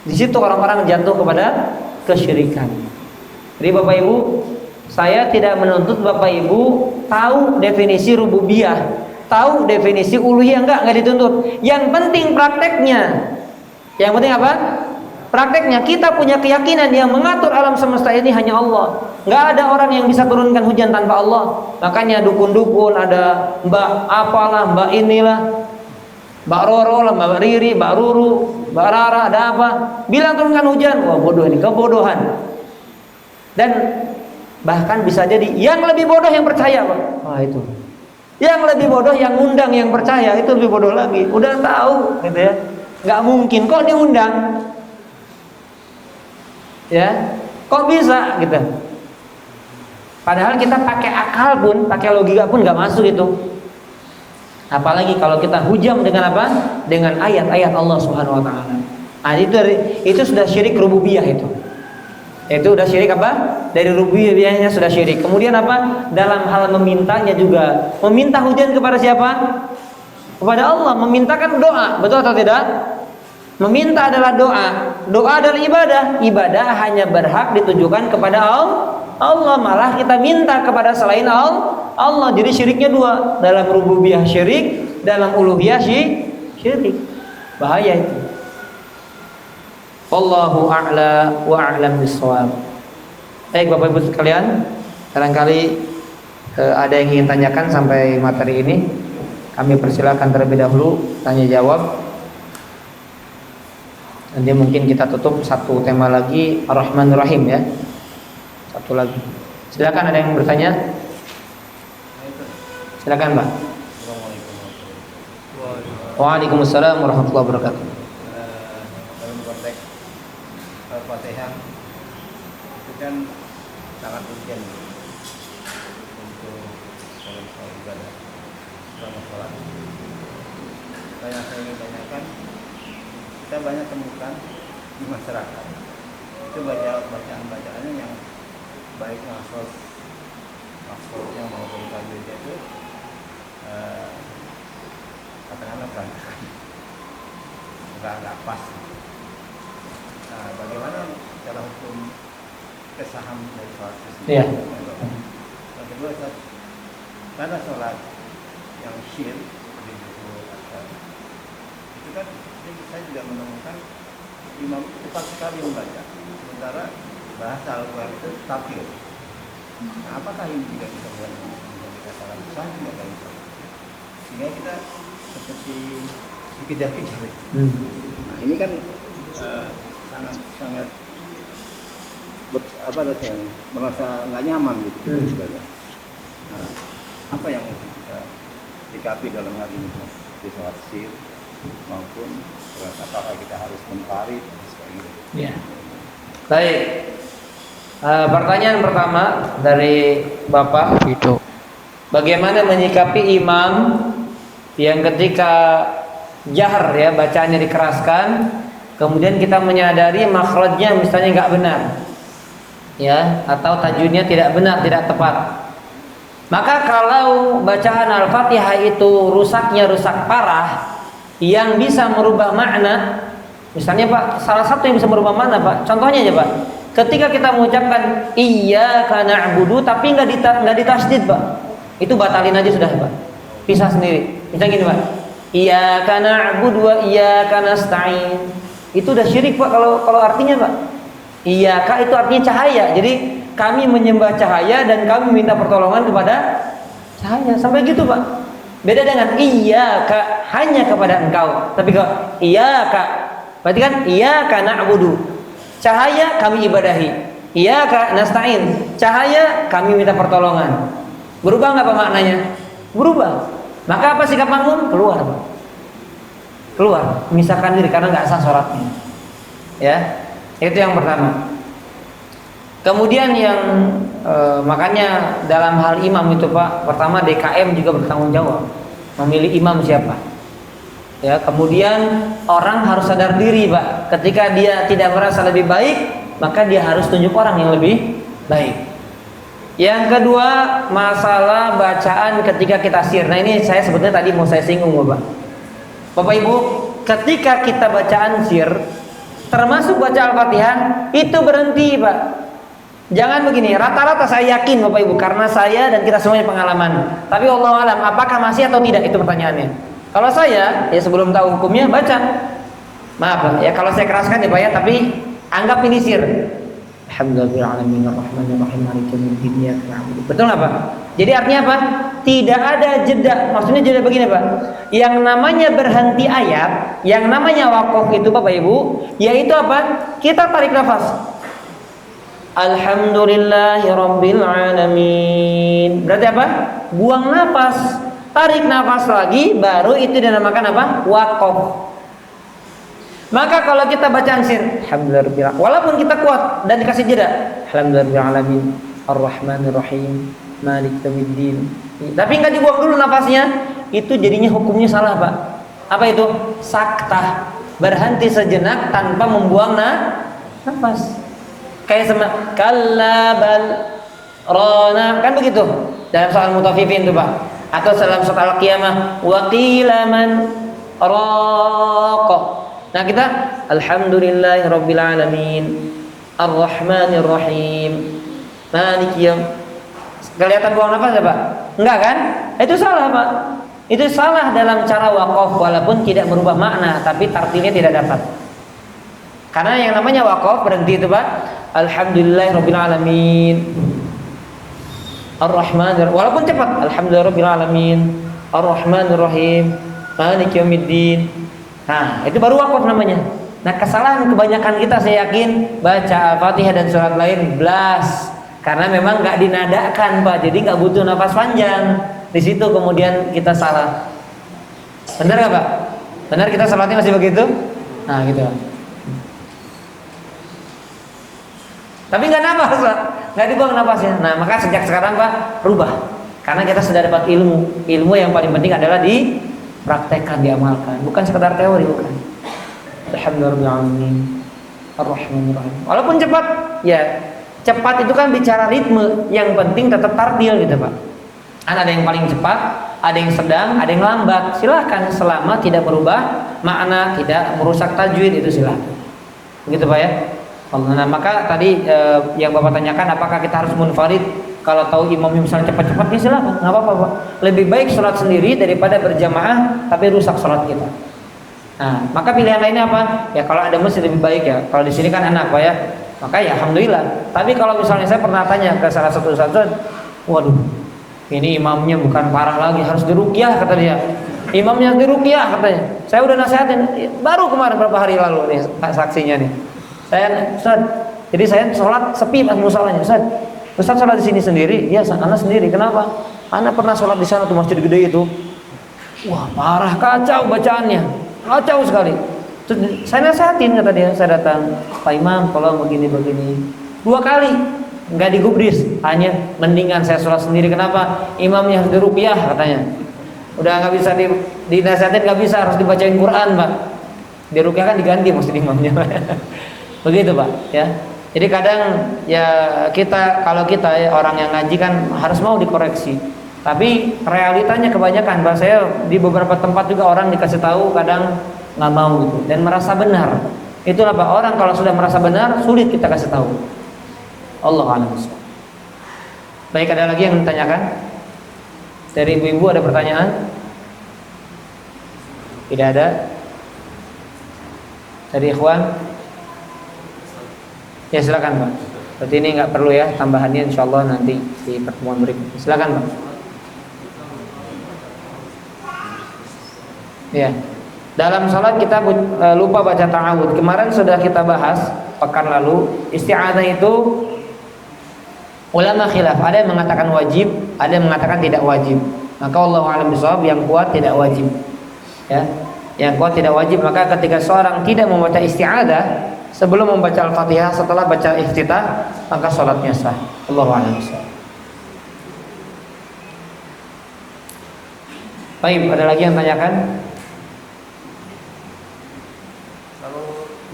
Di situ orang-orang jatuh kepada kesyirikan. Jadi Bapak Ibu, saya tidak menuntut Bapak Ibu tahu definisi rububiyah, tahu definisi uluhiyah, enggak dituntut. Yang penting prakteknya. Yang penting apa? Prakteknya. Kita punya keyakinan yang mengatur alam semesta ini hanya Allah. Enggak ada orang yang bisa turunkan hujan tanpa Allah. Makanya dukun-dukun, ada Mbak apalah, Mbak inilah, Mbak Roro lah, Mbak Riri, Mbak Ruru, Mbak Rara, ada apa? Bilang turunkan hujan. Wah, bodoh ini, kebodohan. Dan bahkan bisa jadi yang lebih bodoh yang percaya Pak. Wah itu. Yang lebih bodoh yang undang yang percaya, itu lebih bodoh lagi. Udah tahu gitu ya. Nggak mungkin kok diundang. Ya. Kok bisa gitu. Padahal kita pakai akal pun, pakai logika pun nggak masuk itu. Apalagi kalau kita hujam dengan apa? Dengan ayat-ayat Allah Subhanahu wa taala. Nah, itu sudah syirik rububiyah itu. Itu udah syirik apa? Dari rububiyahnya sudah syirik. Kemudian apa? Dalam hal memintanya juga. Meminta hujan kepada siapa? Kepada Allah. Memintakan doa. Betul atau tidak? Meminta adalah doa. Doa adalah ibadah. Ibadah hanya berhak ditujukan kepada Allah. Malah kita minta kepada selain Allah. Jadi syiriknya dua. Dalam rububiyah syirik, dalam uluhiyah syirik. Bahaya itu. Wallahu a'la wa a'lam bissawab. Baik Bapak Ibu sekalian, barangkali ada yang ingin tanyakan sampai materi ini, kami persilakan terlebih dahulu tanya jawab. Nanti mungkin kita tutup satu tema lagi, Ar-Rahmanur Rahim ya. Satu lagi. Silakan, ada yang bertanya? Silakan Pak. Waalaikumsalam warahmatullahi wabarakatuh. Al-Fatihah itu kan sangat urgen untuk sholat ibadah selama sholat. Saya ingin tanyakan, kita banyak temukan di masyarakat itu bacaan-bacaannya yang baik maksudnya maupun tajwidnya itu katakanlah berantakan, nggak pas. Nah, bagaimana cara hukum kesaham dari sholat itu? Iya. Yang kedua, karena sholat yang syir di buku itu kan saya juga menemukan imam cepat sekali membaca, sementara bahasa Al-Quran itu tafsir. Nah, apakah ini juga bisa menjadi kesalahan besar juga dalam sholat? Sehingga kita seperti dikejar-kejar. Nah, ini kan sangat merasa nggak nyaman gitu. Nah, apa yang kita sikapi dalam hal ini di sholat sir maupun apakah kita harus memparit sebagainya? Ya. Baik. Pertanyaan pertama dari Bapak itu. Bagaimana menyikapi imam yang ketika jahar ya bacaannya dikeraskan, kemudian kita menyadari makhrajnya misalnya nggak benar, ya, atau tajwidnya tidak benar, tidak tepat. Maka kalau bacaan Al-Fatihah itu rusaknya rusak parah, yang bisa merubah makna, misalnya Pak, salah satu yang bisa merubah makna Pak, contohnya aja Pak, ketika kita mengucapkan iyyaka na'budu tapi nggak ditasdid Pak, itu batalin aja sudah Pak, pisah sendiri. Misalnya gini Pak, iyyaka na'budu wa iyyaka nasta'in, itu udah syirik Pak kalau artinya Pak. Iyyaka itu artinya cahaya, jadi kami menyembah cahaya dan kami minta pertolongan kepada cahaya, sampai gitu Pak. Beda dengan iyyaka, hanya kepada engkau. Tapi kalau iyyaka, berarti kan iyyaka na'budu, cahaya kami ibadahi. Iyyaka nasta'in, cahaya kami minta pertolongan. Berubah nggak Pak maknanya? Berubah. Maka apa sikap makmum? Keluar Pak. Keluar, memisahkan diri karena nggak sah sholatnya. Ya, itu yang pertama. Kemudian yang makanya dalam hal imam itu Pak, pertama DKM juga bertanggung jawab memilih imam siapa. Ya, kemudian orang harus sadar diri Pak, ketika dia tidak merasa lebih baik, maka dia harus tunjuk orang yang lebih baik. Yang kedua, masalah bacaan ketika kita sir. Nah ini saya sebetulnya tadi mau saya singgung Bapak. Bapak Ibu, ketika kita bacaan sir, termasuk baca Al-Fatihah, itu berhenti Pak. Jangan begini, rata-rata saya yakin Bapak Ibu, karena saya dan kita semuanya pengalaman. Tapi Allah alam, apakah masih atau tidak, itu pertanyaannya. Kalau saya, ya sebelum tahu hukumnya baca. Maaf Pak, ya kalau saya keraskan ya Pak ya, tapi anggap ini sir. Alhamdulillahirrahmanirrahim, arrahmanirrahim, maliki yaumiddin, iyyaka na'budu. Betul nggak Pak? Jadi artinya apa? Tidak ada jeda. Maksudnya jeda begini Pak. Yang namanya berhenti ayat, yang namanya waqaf itu Bapak Ibu, yaitu apa? Kita tarik nafas. Alhamdulillahirabbil alamin. Berarti apa? Buang nafas, tarik nafas lagi, baru itu dinamakan apa? Waqaf. Maka kalau kita bacaan sir, alhamdulillah, walaupun kita kuat dan dikasih jeda, alhamdulillahirabbil arrahmanirrahim, maliki yaumiddin, tapi nggak dibuang dulu nafasnya, itu jadinya hukumnya salah Pak. Apa itu? Saktah, berhenti sejenak tanpa membuang nafas. Kayak sama kallabal rona, kan begitu dalam soal mutaffifin itu Pak, atau dalam soal al-qiyamah waqila man raqa. Nah kita alhamdulillahirabbil alamin, arrahmanirrahim, maliki yaum. Kelihatan buang nafas ya Pak? Enggak kan? Itu salah Pak. Itu salah dalam cara waqaf, walaupun tidak merubah makna, tapi tartilnya tidak dapat. Karena yang namanya waqaf berhenti itu Pak. Alhamdulillahirabbil alamin, arrahmanirrahim, walaupun cepat, alhamdulillahirabbil alamin, arrahmanirrahim, maliki yaumiddin. Nah, itu baru waqaf namanya. Nah, kesalahan kebanyakan kita saya yakin baca Al-Fatihah dan surat lain blas, karena memang nggak dinadakan Pak, jadi nggak butuh nafas panjang. Di situ kemudian kita salah. Benar nggak Pak? Benar kita salatnya masih begitu? Nah, gitu. Tapi nggak nafas Pak, nggak dibuang nafasnya. Nah, maka sejak sekarang Pak rubah, karena kita sudah dapat ilmu. Ilmu yang paling penting adalah dipraktekkan, diamalkan, bukan sekedar teori, bukan. Alhamdulillahirrahmanirrahim, arrahmanirrahim. Walaupun cepat, ya cepat itu kan bicara ritme. Yang penting tetap tartil gitu Pak. Ada yang paling cepat, ada yang sedang, ada yang lambat. Silakan selama tidak merubah makna, tidak merusak tajwid, itu silakan. Begitu Pak ya. Nah, maka tadi yang Bapak tanyakan, apakah kita harus munfarid? Kalau tahu imamnya misalnya cepat-cepat, ya silakan, nggak apa-apa Pak. Lebih baik sholat sendiri daripada berjamaah tapi rusak sholat kita. Nah, maka pilihan lainnya apa? Ya kalau ada masjid lebih baik ya. Kalau di sini kan enak Pak ya. Maka ya alhamdulillah. Tapi kalau misalnya saya pernah tanya ke salah satu ustaz, waduh, ini imamnya bukan parah lagi, harus diruqyah kata dia. Imamnya diruqyah katanya. Saya udah nasihatin, baru kemarin beberapa hari lalu nih saksinya nih. Ustaz, jadi saya sholat sepi pas musolanya. Ustaz sholat di sini sendiri? Iya, anak sendiri. Kenapa? Anak pernah sholat di sana tuh, masjid gede itu. Wah, parah, kacau bacaannya, kacau sekali. Terus saya nasihatin kata dia, saya datang, Pak Imam, tolong begini. 2 kali. nggak digubris, hanya mendingan saya sholat sendiri. Kenapa? Imamnya harus diruqyah katanya. Udah nggak bisa dinasihatin, nggak bisa, harus dibacain Quran Pak. Diruqyah kan diganti maksud imamnya. Begitu Pak ya. Jadi kadang ya kalau kita ya, orang yang ngaji kan harus mau dikoreksi. Tapi realitanya kebanyakan Pak, saya di beberapa tempat juga orang dikasih tahu kadang nggak mau gitu dan merasa benar. Itulah Pak, orang kalau sudah merasa benar sulit kita kasih tahu. Allah a'lam. Baik, ada lagi yang ditanyakan? Dari ibu-ibu ada pertanyaan? Tidak ada? Dari ikhwan? Ya silakan Pak. Berarti ini nggak perlu ya tambahannya, insyaallah nanti di pertemuan berikutnya. Silakan Pak. Ya. Dalam sholat kita lupa baca ta'awudz. Kemarin sudah kita bahas pekan lalu, isti'adzah itu ulama khilaf. Ada yang mengatakan wajib, ada yang mengatakan tidak wajib. Maka wallahu a'lam bishawab, yang kuat tidak wajib. Ya. Yang kuat tidak wajib. Maka ketika seorang tidak membaca isti'adzah sebelum membaca Al-Fatihah, setelah baca iftitah, maka sholatnya sah. Wallahu a'lam bishawab. Baik, ada lagi yang tanyakan?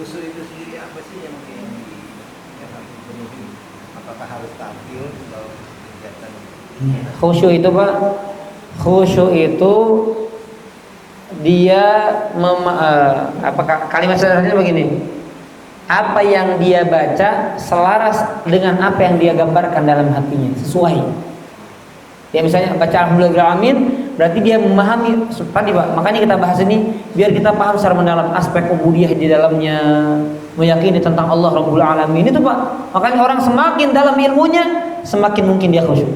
Khusyuk itu sendiri apa sih yang harus dipenuhi? Apakah harus tampil atau kegiatan? Khusyuk itu Pak, khusyuk itu dia kalimat sederhananya begini. Apa yang dia baca selaras dengan apa yang dia gambarkan dalam hatinya, sesuai. Ya misalnya baca alhamdulillahirabbil alamin, berarti dia memahami tadi Pak. Makanya kita bahas ini biar kita paham secara mendalam aspek ubudiyah di dalamnya, meyakini tentang Allah Rabbul Alamin itu Pak. Makanya orang semakin dalam ilmunya, semakin mungkin dia khusyuk.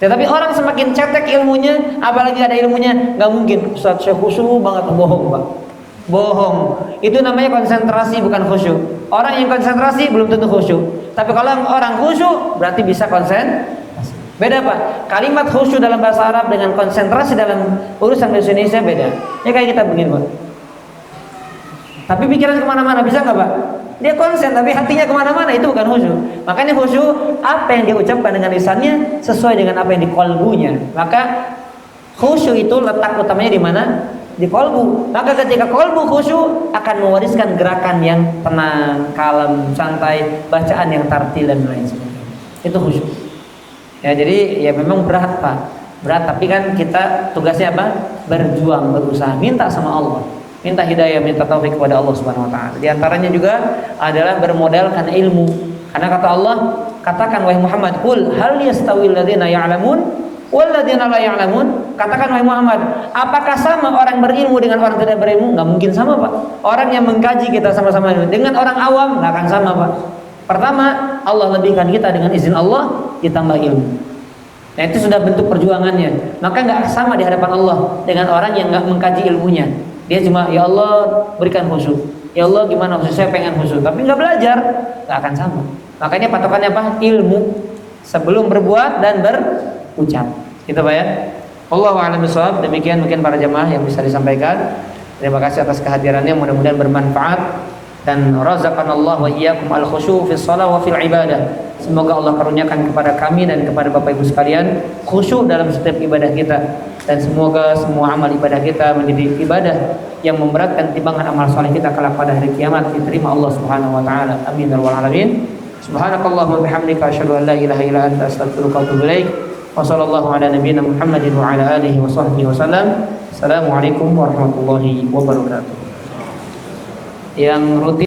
Tetapi orang semakin cetek ilmunya, apalagi ada ilmunya, nggak mungkin. Ustaz saya khusyuk banget, bohong Pak. Bohong. Itu namanya konsentrasi, bukan khusyuk. Orang yang konsentrasi belum tentu khusyuk. Tapi kalau orang khusyuk berarti bisa konsentrasi. Beda Pak, kalimat khusyuk dalam bahasa Arab dengan konsentrasi dalam urusan bahasa Indonesia beda. Ya kayak kita begini Pak. Tapi pikiran kemana-mana, bisa nggak Pak? Dia konsen tapi hatinya kemana-mana, itu bukan khusyuk. Makanya khusyuk, apa yang dia ucapkan dengan lisannya sesuai dengan apa yang di qalbunya. Maka khusyuk itu letak utamanya di mana? Di qalbu. Maka ketika qalbu khusyuk akan mewariskan gerakan yang tenang, kalem, santai, bacaan yang tartil dan lain sebagainya. Itu khusyuk. Ya jadi ya memang berat Pak, berat, tapi kan kita tugasnya apa? Berjuang, berusaha, minta sama Allah, minta hidayah, minta taufik kepada Allah Subhanahu Wa Taala. Di antaranya juga adalah bermodalkan ilmu, karena kata Allah, katakan wahai Muhammad, qul hal yastawil ladzina ya'lamun wal ladzina la ya'lamun. Katakan wahai Muhammad, apakah sama orang berilmu dengan orang tidak berilmu? Nggak mungkin sama Pak. Orang yang mengkaji kita sama-sama dengan orang awam nggak akan sama Pak. Pertama, Allah lebihkan kita dengan izin Allah, ditambah ilmu. Nah itu sudah bentuk perjuangannya. Maka nggak sama di hadapan Allah dengan orang yang nggak mengkaji ilmunya. Dia cuma ya Allah berikan khusyuk, ya Allah gimana khusyuk, saya pengen khusyuk, tapi nggak belajar, nggak akan sama. Makanya patokannya apa? Ilmu sebelum berbuat dan berucap. Gitu Pak ya. Allahu a'lam bishawab. Demikian mungkin para jemaah yang bisa disampaikan. Terima kasih atas kehadirannya, mudah-mudahan bermanfaat. Dan razaqanallahu wa iyyakum al-khusyu' fi shalah wa fil ibadah. Semoga Allah karuniakan kepada kami dan kepada Bapak Ibu sekalian khusyuk dalam setiap ibadah kita, dan semoga semua amal ibadah kita menjadi ibadah yang memberatkan timbangan amal saleh kita kelak pada hari kiamat, diterima Allah Subhanahu wa taala. Amin ya rabbal alamin. Subhanakallahumma bihamdika asyhadu an la ilaha illa anta astaghfiruka wa atubu ilaik. Wa sallallahu ala nabiyyina Muhammadin wa ala alihi wa sahbihi wasallam. Assalamualaikum warahmatullahi wabarakatuh. Yang rutin